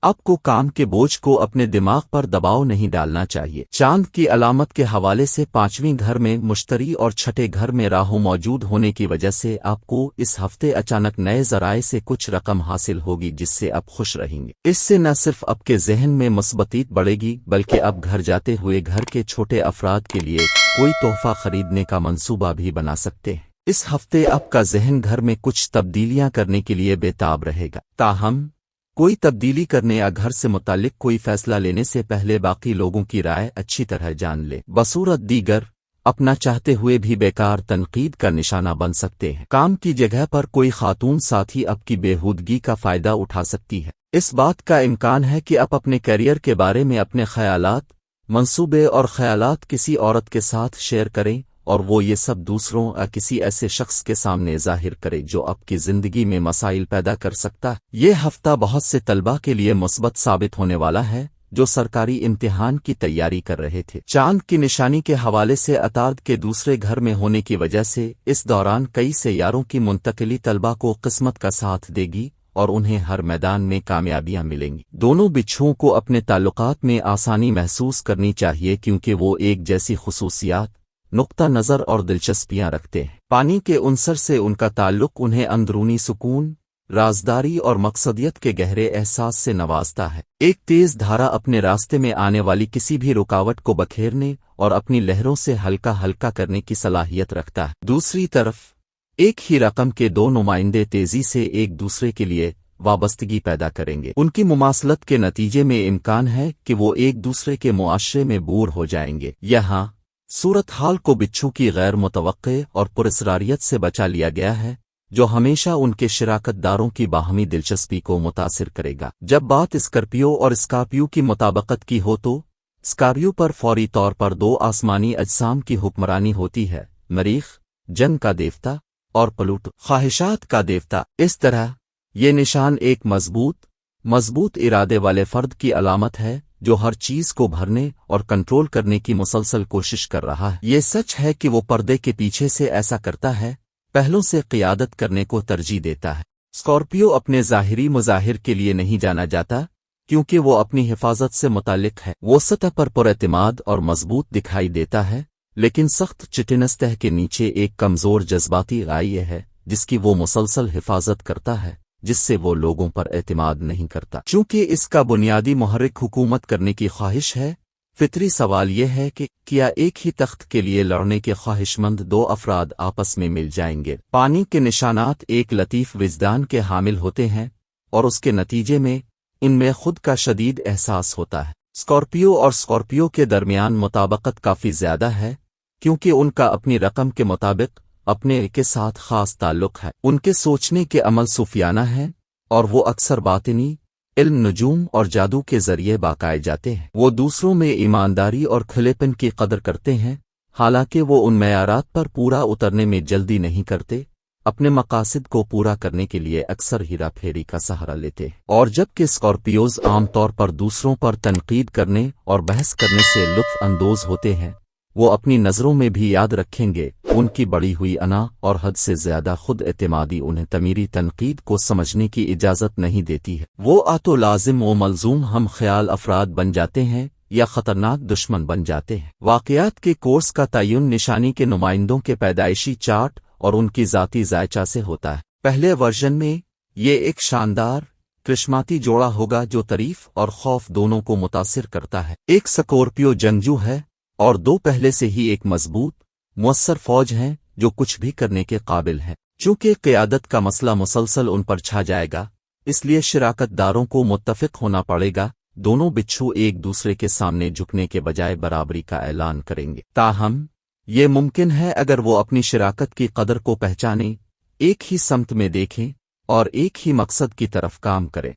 آپ کو کام کے بوجھ کو اپنے دماغ پر دباؤ نہیں ڈالنا چاہیے۔ چاند کی علامت کے حوالے سے 5ویں گھر میں مشتری اور 6 گھر میں راہو موجود ہونے کی وجہ سے آپ کو اس ہفتے اچانک نئے ذرائع سے کچھ رقم حاصل ہوگی جس سے آپ خوش رہیں گے۔ اس سے نہ صرف آپ کے ذہن میں مثبتیت بڑھے گی بلکہ آپ گھر جاتے ہوئے گھر کے چھوٹے افراد کے لیے کوئی تحفہ خریدنے کا منصوبہ بھی بنا سکتے ہیں۔ اس ہفتے آپ کا ذہن گھر میں کچھ تبدیلیاں کرنے کے لیے بے تاب رہے گا، تاہم کوئی تبدیلی کرنے یا گھر سے متعلق کوئی فیصلہ لینے سے پہلے باقی لوگوں کی رائے اچھی طرح جان لے۔ بصورت دیگر اپنا چاہتے ہوئے بھی بیکار تنقید کا نشانہ بن سکتے ہیں۔ کام کی جگہ پر کوئی خاتون ساتھی آپ کی بےہودگی کا فائدہ اٹھا سکتی ہے۔ اس بات کا امکان ہے کہ آپ اپنے کیریئر کے بارے میں اپنے خیالات، منصوبے اور خیالات کسی عورت کے ساتھ شیئر کریں، اور وہ یہ سب دوسروں یا کسی ایسے شخص کے سامنے ظاہر کرے جو آپ کی زندگی میں مسائل پیدا کر سکتا ہے۔ یہ ہفتہ بہت سے طلباء کے لیے مثبت ثابت ہونے والا ہے جو سرکاری امتحان کی تیاری کر رہے تھے۔ چاند کی نشانی کے حوالے سے عطارد کے دوسرے گھر میں ہونے کی وجہ سے اس دوران کئی سیاروں کی منتقلی طلباء کو قسمت کا ساتھ دے گی اور انہیں ہر میدان میں کامیابیاں ملیں گی۔ دونوں بچھوؤں کو اپنے تعلقات میں آسانی محسوس کرنی چاہیے کیونکہ وہ ایک جیسی خصوصیات، نقطہ نظر اور دلچسپیاں رکھتے ہیں۔ پانی کے عنصر سے ان کا تعلق انہیں اندرونی سکون، رازداری اور مقصدیت کے گہرے احساس سے نوازتا ہے۔ ایک تیز دھارا اپنے راستے میں آنے والی کسی بھی رکاوٹ کو بکھیرنے اور اپنی لہروں سے ہلکا ہلکا کرنے کی صلاحیت رکھتا ہے۔ دوسری طرف ایک ہی رقم کے دو نمائندے تیزی سے ایک دوسرے کے لیے وابستگی پیدا کریں گے۔ ان کی مماثلت کے نتیجے میں امکان ہے کہ وہ ایک دوسرے کے معاشرے میں بور ہو جائیں گے۔ یہاں صورتحال کو بچھو کی غیر متوقع اور پراسراریت سے بچا لیا گیا ہے جو ہمیشہ ان کے شراکت داروں کی باہمی دلچسپی کو متاثر کرے گا۔ جب بات اسکارپیو اور اسکارپیو کی مطابقت کی ہو تو اسکارپیو پر فوری طور پر دو آسمانی اجسام کی حکمرانی ہوتی ہے، مریخ جنگ کا دیوتا اور پلوٹو خواہشات کا دیوتا۔ اس طرح یہ نشان ایک مضبوط ارادے والے فرد کی علامت ہے جو ہر چیز کو بھرنے اور کنٹرول کرنے کی مسلسل کوشش کر رہا ہے۔ یہ سچ ہے کہ وہ پردے کے پیچھے سے ایسا کرتا ہے، پہلوں سے قیادت کرنے کو ترجیح دیتا ہے۔ اسکارپیو اپنے ظاہری مظاہر کے لیے نہیں جانا جاتا کیونکہ وہ اپنی حفاظت سے متعلق ہے۔ وہ سطح پر پراعتماد اور مضبوط دکھائی دیتا ہے، لیکن سخت چٹنستہ کے نیچے ایک کمزور جذباتی غائے ہے جس کی وہ مسلسل حفاظت کرتا ہے، جس سے وہ لوگوں پر اعتماد نہیں کرتا۔ چونکہ اس کا بنیادی محرک حکومت کرنے کی خواہش ہے، فطری سوال یہ ہے کہ کیا ایک ہی تخت کے لیے لڑنے کے خواہش مند دو افراد آپس میں مل جائیں گے؟ پانی کے نشانات ایک لطیف وجدان کے حامل ہوتے ہیں اور اس کے نتیجے میں ان میں خود کا شدید احساس ہوتا ہے۔ اسکارپیو اور اسکارپیو کے درمیان مطابقت کافی زیادہ ہے کیونکہ ان کا اپنی رقم کے مطابق اپنے کے ساتھ خاص تعلق ہے۔ ان کے سوچنے کے عمل صوفیانہ ہیں اور وہ اکثر باطنی علم، نجوم اور جادو کے ذریعے باقائے جاتے ہیں۔ وہ دوسروں میں ایمانداری اور کھلے پن کی قدر کرتے ہیں، حالانکہ وہ ان معیارات پر پورا اترنے میں جلدی نہیں کرتے۔ اپنے مقاصد کو پورا کرنے کے لیے اکثر ہیرا پھیری کا سہارا لیتے ہیں، اور جبکہ اسکارپیوز عام طور پر دوسروں پر تنقید کرنے اور بحث کرنے سے لطف اندوز ہوتے ہیں، وہ اپنی نظروں میں بھی یاد رکھیں گے ان کی بڑی ہوئی انا اور حد سے زیادہ خود اعتمادی انہیں تعمیری تنقید کو سمجھنے کی اجازت نہیں دیتی ہے۔ وہ آتو لازم و ملزوم ہم خیال افراد بن جاتے ہیں یا خطرناک دشمن بن جاتے ہیں۔ واقعات کے کورس کا تعین نشانی کے نمائندوں کے پیدائشی چارٹ اور ان کی ذاتی ذائچہ سے ہوتا ہے۔ پہلے ورژن میں یہ ایک شاندار کرشماتی جوڑا ہوگا جو تعریف اور خوف دونوں کو متاثر کرتا ہے۔ ایک سکورپیو جنگجو ہے اور دو پہلے سے ہی ایک مضبوط مؤثر فوج ہیں جو کچھ بھی کرنے کے قابل ہیں۔ چونکہ قیادت کا مسئلہ مسلسل ان پر چھا جائے گا، اس لیے شراکت داروں کو متفق ہونا پڑے گا۔ دونوں بچھو ایک دوسرے کے سامنے جھکنے کے بجائے برابری کا اعلان کریں گے، تاہم یہ ممکن ہے اگر وہ اپنی شراکت کی قدر کو پہچانیں، ایک ہی سمت میں دیکھیں اور ایک ہی مقصد کی طرف کام کریں۔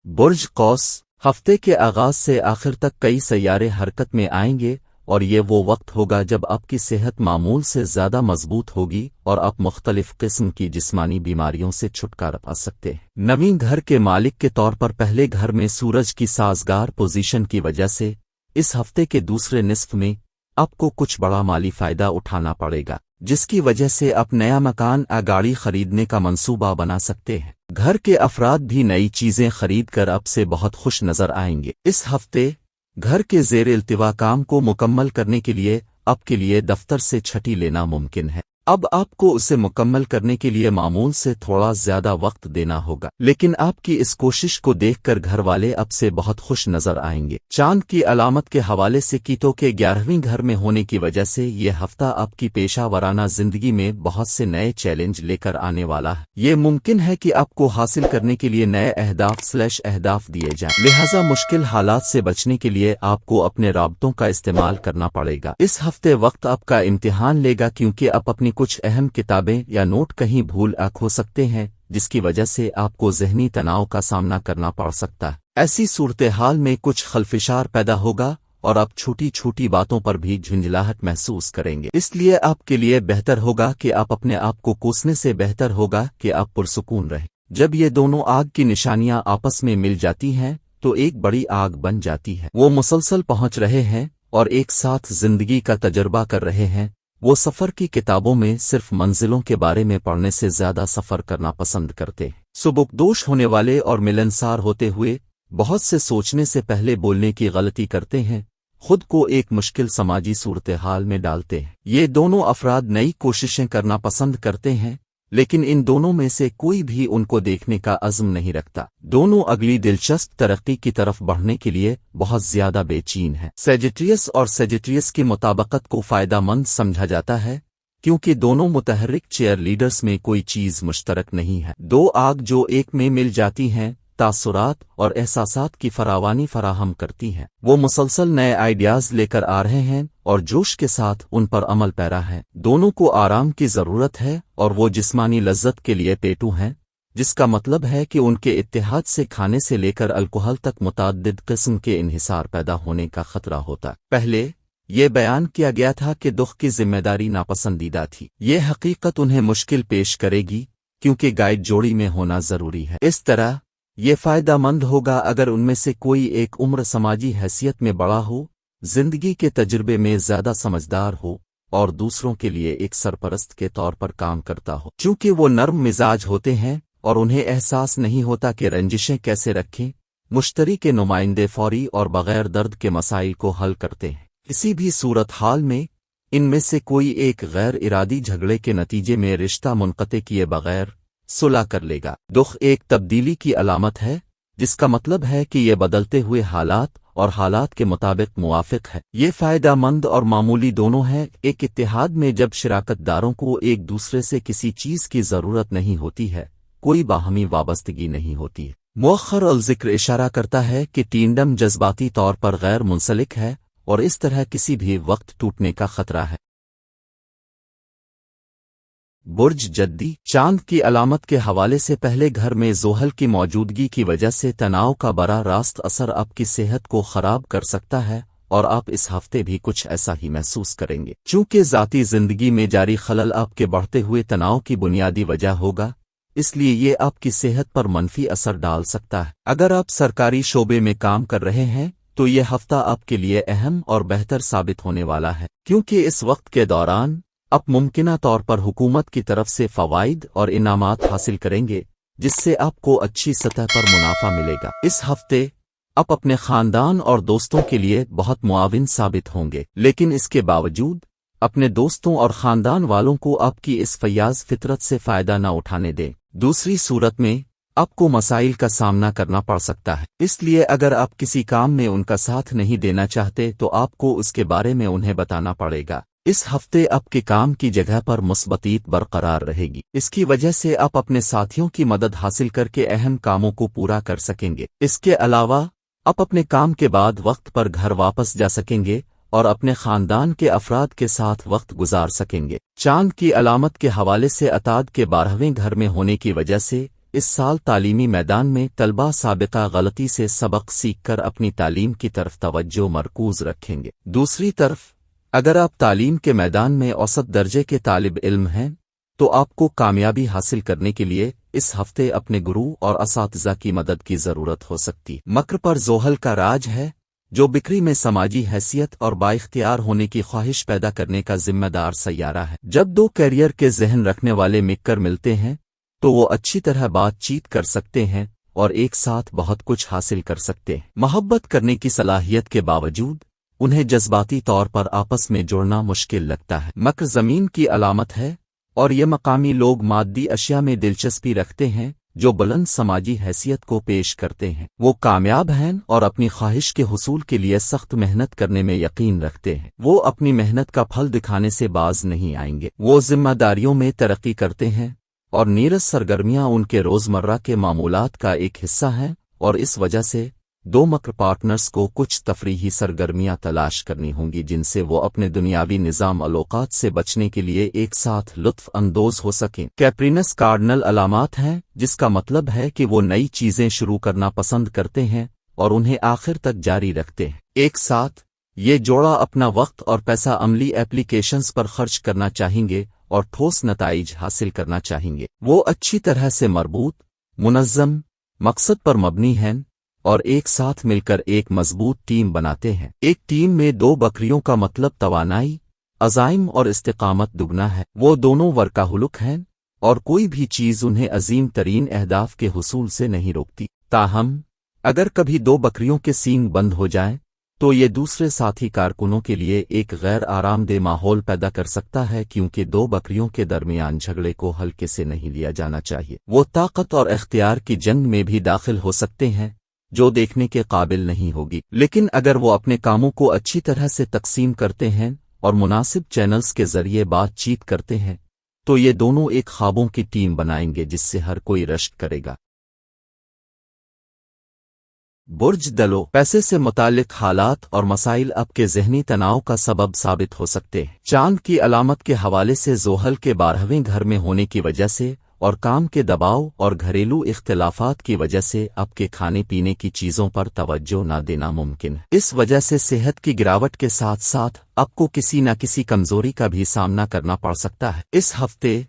برج قوس، ہفتے کے آغاز سے آخر تک کئی سیارے حرکت میں آئیں گے اور یہ وہ وقت ہوگا جب آپ کی صحت معمول سے زیادہ مضبوط ہوگی اور آپ مختلف قسم کی جسمانی بیماریوں سے چھٹکارا پا سکتے ہیں۔ نویں گھر کے مالک کے طور پر پہلے گھر میں سورج کی سازگار پوزیشن کی وجہ سے اس ہفتے کے دوسرے نصف میں آپ کو کچھ بڑا مالی فائدہ اٹھانا پڑے گا، جس کی وجہ سے آپ نیا مکان یا گاڑی خریدنے کا منصوبہ بنا سکتے ہیں۔ گھر کے افراد بھی نئی چیزیں خرید کر آپ سے بہت خوش نظر آئیں گے۔ اس ہفتے گھر کے زیر التوا کام کو مکمل کرنے کے لیے آپ کے لیے دفتر سے چھٹی لینا ممکن ہے۔ اب آپ کو اسے مکمل کرنے کے لیے معمول سے تھوڑا زیادہ وقت دینا ہوگا، لیکن آپ کی اس کوشش کو دیکھ کر گھر والے آپ سے بہت خوش نظر آئیں گے۔ چاند کی علامت کے حوالے سے کیتو کے 11ویں گھر میں ہونے کی وجہ سے یہ ہفتہ آپ کی پیشہ ورانہ زندگی میں بہت سے نئے چیلنج لے کر آنے والا ہے۔ یہ ممکن ہے کہ آپ کو حاصل کرنے کے لیے نئے اہداف دیے جائیں، لہذا مشکل حالات سے بچنے کے لیے آپ کو اپنے رابطوں کا استعمال کرنا پڑے گا۔ اس ہفتے وقت آپ کا امتحان لے گا کیونکہ آپ اپنی کچھ اہم کتابیں یا نوٹ کہیں بھول ہو سکتے ہیں، جس کی وجہ سے آپ کو ذہنی تناؤ کا سامنا کرنا پڑ سکتا ہے۔ ایسی صورتحال میں کچھ خلفشار پیدا ہوگا اور آپ چھوٹی چھوٹی باتوں پر بھی جھنجھلاہٹ محسوس کریں گے، اس لیے آپ کے لیے بہتر ہوگا کہ آپ اپنے آپ کو کوسنے سے بہتر ہوگا کہ آپ پرسکون رہیں۔ جب یہ دونوں آگ کی نشانیاں آپس میں مل جاتی ہیں تو ایک بڑی آگ بن جاتی ہے۔ وہ مسلسل پہنچ رہے ہیں اور ایک ساتھ زندگی کا تجربہ کر رہے ہیں۔ وہ سفر کی کتابوں میں صرف منزلوں کے بارے میں پڑھنے سے زیادہ سفر کرنا پسند کرتے ہیں۔ سبکدوش ہونے والے اور ملنسار ہوتے ہوئے بہت سے سوچنے سے پہلے بولنے کی غلطی کرتے ہیں، خود کو ایک مشکل سماجی صورتحال میں ڈالتے ہیں۔ یہ دونوں افراد نئی کوششیں کرنا پسند کرتے ہیں، لیکن ان دونوں میں سے کوئی بھی ان کو دیکھنے کا عزم نہیں رکھتا۔ دونوں اگلی دلچسپ ترقی کی طرف بڑھنے کے لیے بہت زیادہ بے چین ہیں۔ سیجیٹریس اور سیجیٹریس کی مطابقت کو فائدہ مند سمجھا جاتا ہے کیونکہ دونوں متحرک چیئر لیڈرز میں کوئی چیز مشترک نہیں ہے۔ دو آگ جو ایک میں مل جاتی ہیں تاثرات اور احساسات کی فراوانی فراہم کرتی ہیں۔ وہ مسلسل نئے آئیڈیاز لے کر آ رہے ہیں اور جوش کے ساتھ ان پر عمل پیرا ہے۔ دونوں کو آرام کی ضرورت ہے اور وہ جسمانی لذت کے لیے پیٹو ہیں، جس کا مطلب ہے کہ ان کے اتحاد سے کھانے سے لے کر الکحل تک متعدد قسم کے انحصار پیدا ہونے کا خطرہ ہوتا۔ پہلے یہ بیان کیا گیا تھا کہ دکھ کی ذمہ داری ناپسندیدہ تھی۔ یہ حقیقت انہیں مشکل پیش کرے گی کیونکہ گائیڈ جوڑی میں ہونا ضروری ہے۔ اس طرح یہ فائدہ مند ہوگا اگر ان میں سے کوئی ایک عمر سماجی حیثیت میں بڑا ہو، زندگی کے تجربے میں زیادہ سمجھدار ہو اور دوسروں کے لیے ایک سرپرست کے طور پر کام کرتا ہو۔ چونکہ وہ نرم مزاج ہوتے ہیں اور انہیں احساس نہیں ہوتا کہ رنجشیں کیسے رکھیں، مشتری کے نمائندے فوری اور بغیر درد کے مسائل کو حل کرتے ہیں۔ کسی بھی صورتحال میں ان میں سے کوئی ایک غیر ارادی جھگڑے کے نتیجے میں رشتہ منقطع کیے بغیر صلح کر لے گا۔ دکھ ایک تبدیلی کی علامت ہے، جس کا مطلب ہے کہ یہ بدلتے ہوئے حالات اور حالات کے مطابق موافق ہے۔ یہ فائدہ مند اور معمولی دونوں ہے۔ ایک اتحاد میں جب شراکت داروں کو ایک دوسرے سے کسی چیز کی ضرورت نہیں ہوتی ہے، کوئی باہمی وابستگی نہیں ہوتی ہے۔ مؤخر الذکر اشارہ کرتا ہے کہ ٹینڈم جذباتی طور پر غیر منسلک ہے اور اس طرح کسی بھی وقت ٹوٹنے کا خطرہ ہے۔ برج جدی، چاند کی علامت کے حوالے سے پہلے گھر میں زحل کی موجودگی کی وجہ سے تناؤ کا براہ راست اثر آپ کی صحت کو خراب کر سکتا ہے اور آپ اس ہفتے بھی کچھ ایسا ہی محسوس کریں گے۔ چونکہ ذاتی زندگی میں جاری خلل آپ کے بڑھتے ہوئے تناؤ کی بنیادی وجہ ہوگا، اس لیے یہ آپ کی صحت پر منفی اثر ڈال سکتا ہے۔ اگر آپ سرکاری شعبے میں کام کر رہے ہیں تو یہ ہفتہ آپ کے لیے اہم اور بہتر ثابت ہونے والا ہے، کیونکہ اس وقت کے دوران آپ ممکنہ طور پر حکومت کی طرف سے فوائد اور انعامات حاصل کریں گے، جس سے آپ کو اچھی سطح پر منافع ملے گا۔ اس ہفتے آپ اپنے خاندان اور دوستوں کے لیے بہت معاون ثابت ہوں گے، لیکن اس کے باوجود اپنے دوستوں اور خاندان والوں کو آپ کی اس فیاض فطرت سے فائدہ نہ اٹھانے دیں۔ दूसरी सूरत में आपको मसाइल का सामना करना पड़ सकता है। इसलिए अगर आप किसी काम में उनका साथ नहीं देना चाहते तो आपको उसके बारे में उन्हें बताना पड़ेगा। इस हफ्ते आपके काम की जगह पर मुस्बतीत बरकरार रहेगी। इसकी वजह से आप अपने साथियों की मदद हासिल करके अहम कामों को पूरा कर सकेंगे। इसके अलावा आप अपने काम के बाद वक्त पर घर वापस जा सकेंगे और अपने खानदान के अफराद के साथ वक्त गुजार सकेंगे। चांद की अलामत के हवाले से अताद के 12वें घर में होने की वजह से इस साल तालीमी मैदान में तलबा साबिका गलती से सबक सीखकर अपनी तालीम की तरफ तवज्जो मरकूज रखेंगे। दूसरी तरफ अगर आप तालीम के मैदान में औसत दर्जे के तालिब इल्म हैं तो आपको कामयाबी हासिल करने के लिए इस हफ्ते अपने गुरु और असातिज़ा की मदद की ज़रूरत हो सकती। मकर पर ज़ोहल का राज है जो बिक्री में समाजी हैसियत और बाइख्तियार होने की ख्वाहिश पैदा करने का जिम्मेदार सैयारा है। जब दो कैरियर के जहन रखने वाले मिलकर मिलते हैं तो वो अच्छी तरह बातचीत कर सकते हैं और एक साथ बहुत कुछ हासिल कर सकते हैं। मोहब्बत करने की सलाहियत के बावजूद उन्हें जज्बाती तौर पर आपस में जोड़ना मुश्किल लगता है। मकर ज़मीन की अलामत है और ये मकामी लोग मादी अशिया में दिलचस्पी रखते हैं जो बुलंद समाजी हैसियत को पेश करते हैं। वो कामयाब हैं और अपनी ख्वाहिश के हुसूल के लिए सख्त मेहनत करने में यकीन रखते हैं। वो अपनी मेहनत का फल दिखाने से बाज नहीं आएंगे। वो जिम्मेदारियों में तरक्की करते हैं और नीरस सरगर्मियां उनके रोजमर्रा के मामूलात का एक हिस्सा हैं और इस वजह से दो मकर पार्टनर्स को कुछ तफरीही सरगर्मियां तलाश करनी होंगी जिनसे वो अपने दुनियावी निज़ाम अलोकात से बचने के लिए एक साथ लुत्फ अंदोज हो सकें। कैप्रिनस कार्डनल अलामात हैं जिसका मतलब है कि वो नई चीजें शुरू करना पसंद करते हैं और उन्हें आखिर तक जारी रखते हैं। एक साथ ये जोड़ा अपना वक्त और पैसा अमली एप्लीकेशंस पर खर्च करना चाहेंगे और ठोस नताइज हासिल करना चाहेंगे। वो अच्छी तरह से मरबूत, मुनज़्ज़म, मकसद पर मबनी हैं और एक साथ मिलकर एक मजबूत टीम बनाते हैं। एक टीम में दो बकरियों का मतलब तवानाई, अज़ाइम और इस्तिकामत दुगना है। वो दोनों वर्काहुलुक हैं और कोई भी चीज़ उन्हें अजीम तरीन अहदाफ के हुसूल से नहीं रोकती। ताहम अगर कभी दो बकरियों के सींग बंद हो जाएं तो ये दूसरे साथी कारकुनों के लिए एक गैर आरामदेह माहौल पैदा कर सकता है क्योंकि दो बकरियों के दरमियान झगड़े को हल्के से नहीं लिया जाना चाहिए। वो ताकत और इख्तियार की जंग में भी दाखिल हो सकते हैं जो देखने के काबिल नहीं होगी। लेकिन अगर वो अपने कामों को अच्छी तरह से तकसीम करते हैं और मुनासिब चैनल्स के जरिए बातचीत करते हैं तो ये दोनों एक ख्वाबों की टीम बनाएंगे जिससे हर कोई रश्क करेगा। बुर्ज दलो पैसे से मुतालिक हालात और मसाइल आपके ज़हनी तनाव का सबब साबित हो सकते हैं। चांद की अलामत के हवाले से ज़ोहल के 12वें घर में होने की वजह से और काम के दबाव और घरेलू इख्तिलाफात की वजह से आपके खाने पीने की चीज़ों पर तवज्जो न देना मुमकिन है। इस वजह से सेहत की गिरावट के साथ साथ आपको किसी न किसी कमजोरी का भी सामना करना पड़ सकता है। इस हफ्ते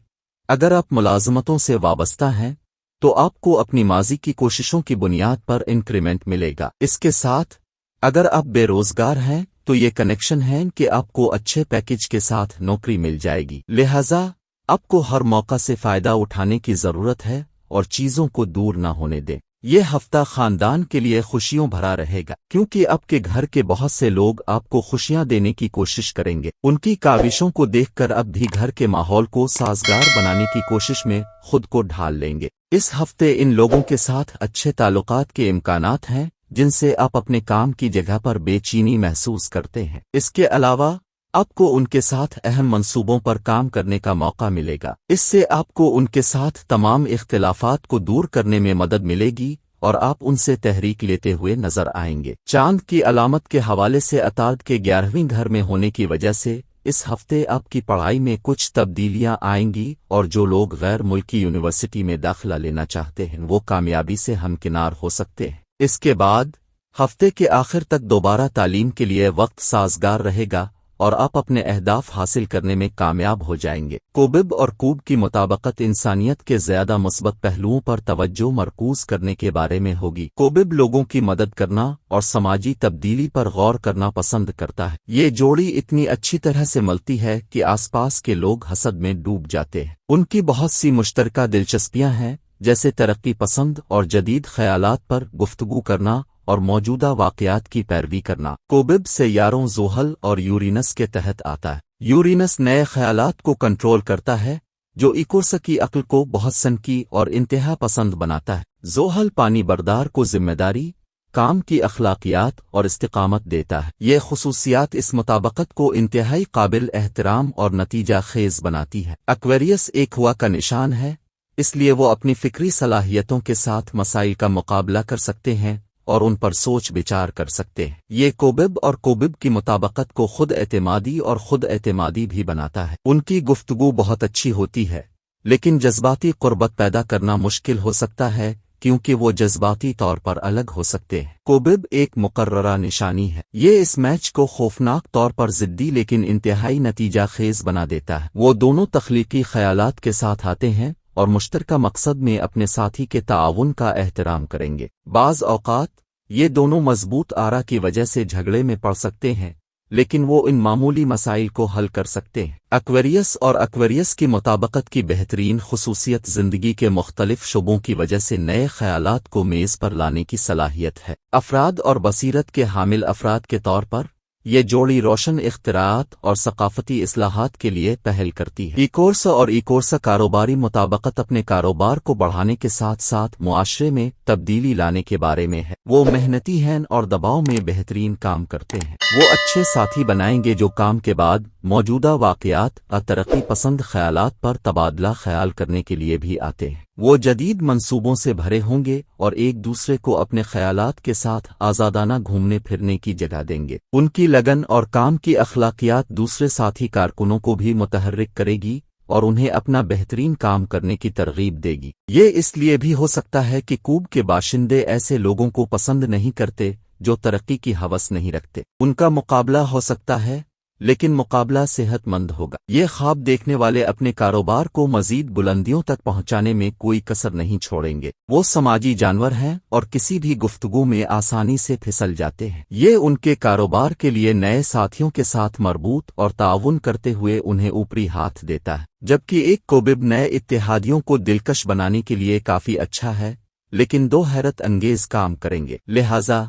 अगर आप मुलाजमतों से वाबस्ता हैं तो आपको अपनी माजी की कोशिशों की बुनियाद पर इंक्रीमेंट मिलेगा। इसके साथ अगर आप बेरोजगार हैं तो ये कनेक्शन है कि आपको अच्छे पैकेज के साथ नौकरी मिल जाएगी। लिहाजा आपको हर मौका से फायदा उठाने की जरूरत है और चीजों को दूर न होने दें। ये हफ्ता खानदान के लिए खुशियों भरा रहेगा क्योंकि आपके घर के बहुत से लोग आपको खुशियां देने की कोशिश करेंगे। उनकी काविशों को देखकर अब भी घर के माहौल को साजगार बनाने की कोशिश में खुद को ढाल लेंगे। इस हफ्ते इन लोगों के साथ अच्छे ताल्लुकात के इम्कानात हैं जिनसे आप अपने काम की जगह पर बेचैनी महसूस करते हैं। इसके अलावा आपको उनके साथ अहम मंसूबों पर काम करने का मौका मिलेगा। इससे आपको उनके साथ तमाम इख्तिलाफात को दूर करने में मदद मिलेगी और आप उनसे तहरीक लेते हुए नजर आएंगे। चांद की अलामत के हवाले से अताद के 11वें घर में होने की वजह से इस हफ्ते आपकी पढ़ाई में कुछ तब्दीलियां आएंगी और जो लोग गैर मुल्की यूनिवर्सिटी में दाखिला लेना चाहते हैं वो कामयाबी से हमकिनार हो सकते हैं। इसके बाद हफ्ते के आखिर तक दोबारा तालीम के लिए वक्त साजगार रहेगा और आप अपने अहदाफ हासिल करने में कामयाब हो जाएंगे। कोबिब और कूब की मुताबकत इंसानियत के ज्यादा मुस्बत पहलुओं पर तवज्जो मरकूज करने के बारे में होगी। कोबिब लोगों की मदद करना और समाजी तब्दीली पर गौर करना पसंद करता है। ये जोड़ी इतनी अच्छी तरह से मिलती है कि आसपास के लोग हसद में डूब जाते हैं। उनकी बहुत सी मुश्तरका दिलचस्पियां हैं जैसे तरक्की पसंद और जदीद ख्यालात पर गुफ्तगू करना और मौजूदा वाक़यात की पैरवी करना। कोबिब सैयारों ज़ोहल और यूरेनस के तहत आता है। यूरेनस नए ख्यालात को कंट्रोल करता है جو ایکورس کی عقل کو بہت سنکی اور انتہا پسند بناتا ہے۔ زحل پانی بردار کو ذمہ داری، کام کی اخلاقیات اور استقامت دیتا ہے۔ یہ خصوصیات اس مطابقت کو انتہائی قابل احترام اور نتیجہ خیز بناتی ہے۔ ایکویریس ایک ہوا کا نشان ہے، اس لیے وہ اپنی فکری صلاحیتوں کے ساتھ مسائل کا مقابلہ کر سکتے ہیں اور ان پر سوچ بچار کر سکتے ہیں۔ یہ کوبب اور کوبب کی مطابقت کو خود اعتمادی اور خود اعتمادی بھی بناتا ہے۔ ان کی گفتگو بہت اچھی ہوتی ہے، لیکن جذباتی قربت پیدا کرنا مشکل ہو سکتا ہے کیونکہ وہ جذباتی طور پر الگ ہو سکتے ہیں۔ کوبب ایک مقررہ نشانی ہے، یہ اس میچ کو خوفناک طور پر ضدی لیکن انتہائی نتیجہ خیز بنا دیتا ہے۔ وہ دونوں تخلیقی خیالات کے ساتھ آتے ہیں اور مشترکہ مقصد میں اپنے ساتھی کے تعاون کا احترام کریں گے۔ بعض اوقات یہ دونوں مضبوط آرا کی وجہ سے جھگڑے میں پڑ سکتے ہیں، لیکن وہ ان معمولی مسائل کو حل کر سکتے ہیں۔ ایکویریس اور ایکویریس کی مطابقت کی بہترین خصوصیت زندگی کے مختلف شعبوں کی وجہ سے نئے خیالات کو میز پر لانے کی صلاحیت ہے۔ افراد اور بصیرت کے حامل افراد کے طور پر یہ جوڑی روشن اختراعات اور ثقافتی اصلاحات کے لیے پہل کرتی ہے۔ ایکورس اور ایکورس کاروباری مطابقت اپنے کاروبار کو بڑھانے کے ساتھ ساتھ معاشرے میں تبدیلی لانے کے بارے میں ہے۔ وہ محنتی ہیں اور دباؤ میں بہترین کام کرتے ہیں۔ وہ اچھے ساتھی بنائیں گے جو کام کے بعد موجودہ واقعات اور ترقی پسند خیالات پر تبادلہ خیال کرنے کے لیے بھی آتے ہیں۔ وہ جدید منصوبوں سے بھرے ہوں گے اور ایک دوسرے کو اپنے خیالات کے ساتھ آزادانہ گھومنے پھرنے کی جگہ دیں گے۔ ان کی لگن اور کام کی اخلاقیات دوسرے ساتھی کارکنوں کو بھی متحرک کرے گی اور انہیں اپنا بہترین کام کرنے کی ترغیب دے گی۔ یہ اس لیے بھی ہو سکتا ہے کہ کوب کے باشندے ایسے لوگوں کو پسند نہیں کرتے جو ترقی کی ہوس نہیں رکھتے۔ ان کا مقابلہ ہو سکتا ہے، لیکن مقابلہ صحت مند ہوگا۔ یہ خواب دیکھنے والے اپنے کاروبار کو مزید بلندیوں تک پہنچانے میں کوئی کسر نہیں چھوڑیں گے۔ وہ سماجی جانور ہیں اور کسی بھی گفتگو میں آسانی سے پھسل جاتے ہیں۔ یہ ان کے کاروبار کے لیے نئے ساتھیوں کے ساتھ مربوط اور تعاون کرتے ہوئے انہیں اوپری ہاتھ دیتا ہے، جبکہ ایک کوبب نئے اتحادیوں کو دلکش بنانے کے لیے کافی اچھا ہے، لیکن دو حیرت انگیز کام کریں گے۔ لہذا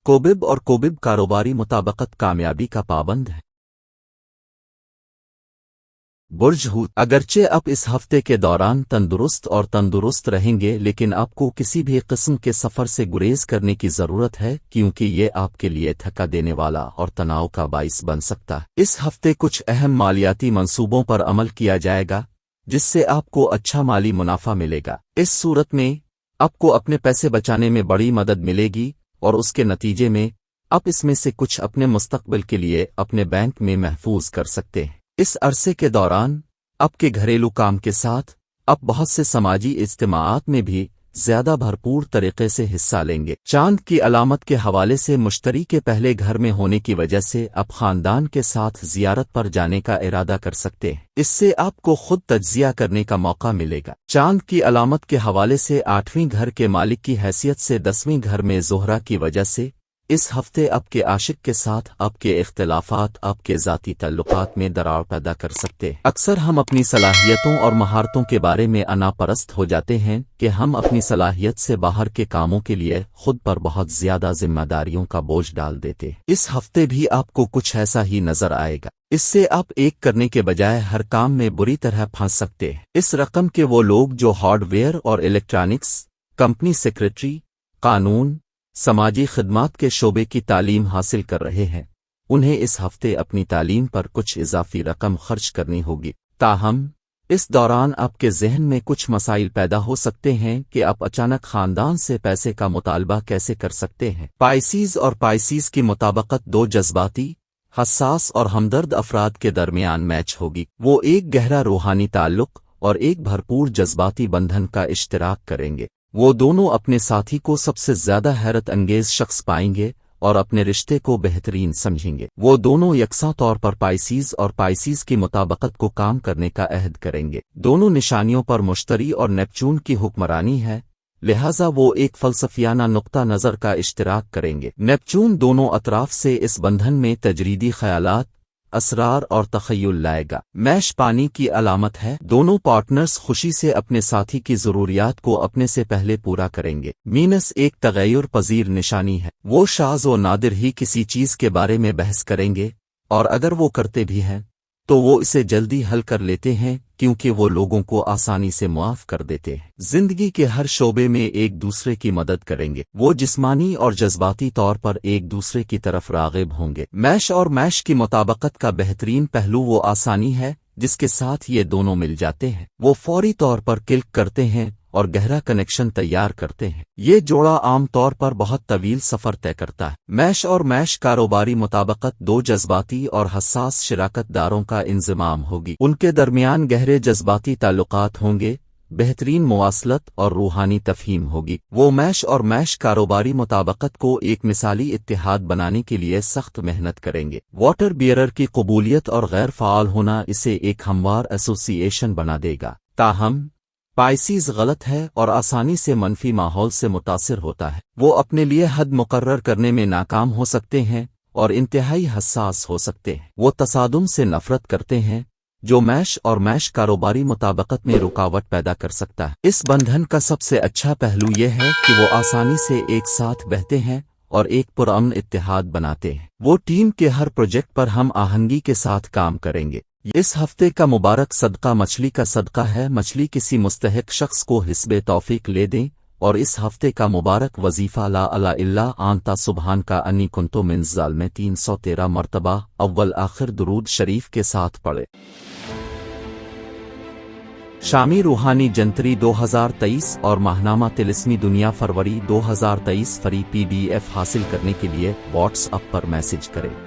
کوبب اور کوبب کاروباری مطابقت کامیابی کا پابند ہے۔ برج ہوت اگرچہ آپ اس ہفتے کے دوران تندرست رہیں گے، لیکن آپ کو کسی بھی قسم کے سفر سے گریز کرنے کی ضرورت ہے کیونکہ یہ آپ کے لیے تھکا دینے والا اور تناؤ کا باعث بن سکتا ہے۔ اس ہفتے کچھ اہم مالیاتی منصوبوں پر عمل کیا جائے گا جس سے آپ کو اچھا مالی منافع ملے گا۔ اس صورت میں آپ کو اپنے پیسے بچانے میں بڑی مدد ملے گی اور اس کے نتیجے میں آپ اس میں سے کچھ اپنے مستقبل کے لیے اپنے بینک میں محفوظ کر سکتے ہیں۔ اس عرصے کے دوران آپ کے گھریلو کام کے ساتھ آپ بہت سے سماجی اجتماعات میں بھی زیادہ بھرپور طریقے سے حصہ لیں گے۔ چاند کی علامت کے حوالے سے مشتری کے پہلے گھر میں ہونے کی وجہ سے آپ خاندان کے ساتھ زیارت پر جانے کا ارادہ کر سکتے ہیں۔ اس سے آپ کو خود تجزیہ کرنے کا موقع ملے گا۔ چاند کی علامت کے حوالے سے 8ویں گھر کے مالک کی حیثیت سے 10ویں گھر میں زہرہ کی وجہ سے اس ہفتے آپ کے عاشق کے ساتھ آپ کے اختلافات آپ کے ذاتی تعلقات میں دراڑ پیدا کر سکتے ہیں۔ اکثر ہم اپنی صلاحیتوں اور مہارتوں کے بارے میں انا پرست ہو جاتے ہیں کہ ہم اپنی صلاحیت سے باہر کے کاموں کے لیے خود پر بہت زیادہ ذمہ داریوں کا بوجھ ڈال دیتے ہیں۔ اس ہفتے بھی آپ کو کچھ ایسا ہی نظر آئے گا۔ اس سے آپ ایک کرنے کے بجائے ہر کام میں بری طرح پھنس سکتے ہیں۔ اس رقم کے وہ لوگ جو ہارڈ ویئر اور الیکٹرانکس، کمپنی سیکریٹری، قانون، سماجی خدمات کے شعبے کی تعلیم حاصل کر رہے ہیں، انہیں اس ہفتے اپنی تعلیم پر کچھ اضافی رقم خرچ کرنی ہوگی۔ تاہم اس دوران آپ کے ذہن میں کچھ مسائل پیدا ہو سکتے ہیں کہ آپ اچانک خاندان سے پیسے کا مطالبہ کیسے کر سکتے ہیں۔ پائسیز اور پائسیز کی مطابقت دو جذباتی، حساس اور ہمدرد افراد کے درمیان میچ ہوگی۔ وہ ایک گہرا روحانی تعلق اور ایک بھرپور جذباتی بندھن کا اشتراک کریں گے۔ وہ دونوں اپنے ساتھی کو سب سے زیادہ حیرت انگیز شخص پائیں گے اور اپنے رشتے کو بہترین سمجھیں گے۔ وہ دونوں یکساں طور پر پائسیز اور پائسیز کی مطابقت کو کام کرنے کا عہد کریں گے۔ دونوں نشانیوں پر مشتری اور نیپچون کی حکمرانی ہے، لہذا وہ ایک فلسفیانہ نقطہ نظر کا اشتراک کریں گے۔ نیپچون دونوں اطراف سے اس بندھن میں تجریدی خیالات، اسرار اور تخیل لائے گا۔ میش پانی کی علامت ہے، دونوں پارٹنرز خوشی سے اپنے ساتھی کی ضروریات کو اپنے سے پہلے پورا کریں گے۔ مینس ایک تغیر پذیر نشانی ہے، وہ شاذ و نادر ہی کسی چیز کے بارے میں بحث کریں گے، اور اگر وہ کرتے بھی ہیں تو وہ اسے جلدی حل کر لیتے ہیں کیونکہ وہ لوگوں کو آسانی سے معاف کر دیتے ہیں۔ زندگی کے ہر شعبے میں ایک دوسرے کی مدد کریں گے، وہ جسمانی اور جذباتی طور پر ایک دوسرے کی طرف راغب ہوں گے۔ میش اور میش کی مطابقت کا بہترین پہلو وہ آسانی ہے جس کے ساتھ یہ دونوں مل جاتے ہیں۔ وہ فوری طور پر کلک کرتے ہیں اور گہرا کنیکشن تیار کرتے ہیں۔ یہ جوڑا عام طور پر بہت طویل سفر طے کرتا ہے۔ میش اور میش کاروباری مطابقت دو جذباتی اور حساس شراکت داروں کا انضمام ہوگی۔ ان کے درمیان گہرے جذباتی تعلقات ہوں گے، بہترین مواصلت اور روحانی تفہیم ہوگی۔ وہ میش اور میش کاروباری مطابقت کو ایک مثالی اتحاد بنانے کے لیے سخت محنت کریں گے۔ واٹر بیئرر کی قبولیت اور غیر فعال ہونا اسے ایک ہموار ایسوسی ایشن بنا دے گا۔ تاہم پائسیز غلط ہے اور آسانی سے منفی ماحول سے متاثر ہوتا ہے۔ وہ اپنے لیے حد مقرر کرنے میں ناکام ہو سکتے ہیں اور انتہائی حساس ہو سکتے ہیں۔ وہ تصادم سے نفرت کرتے ہیں جو میش اور میش کاروباری مطابقت میں رکاوٹ پیدا کر سکتا ہے۔ اس بندھن کا سب سے اچھا پہلو یہ ہے کہ وہ آسانی سے ایک ساتھ بہتے ہیں اور ایک پرامن اتحاد بناتے ہیں۔ وہ ٹیم کے ہر پروجیکٹ پر ہم آہنگی کے ساتھ کام کریں گے۔ اس ہفتے کا مبارک صدقہ مچھلی کا صدقہ ہے۔ مچھلی کسی مستحق شخص کو حسب توفیق لے دیں اور اس ہفتے کا مبارک وظیفہ لا الہ الا انت سبحان کا انی کنتو من الظالمین 313 مرتبہ اول آخر درود شریف کے ساتھ پڑھے۔ شامی روحانی جنتری 2023 اور ماہنامہ طلسمی دنیا فروری 2023 فری PDF حاصل کرنے کے لیے واٹس ایپ پر میسج کریں۔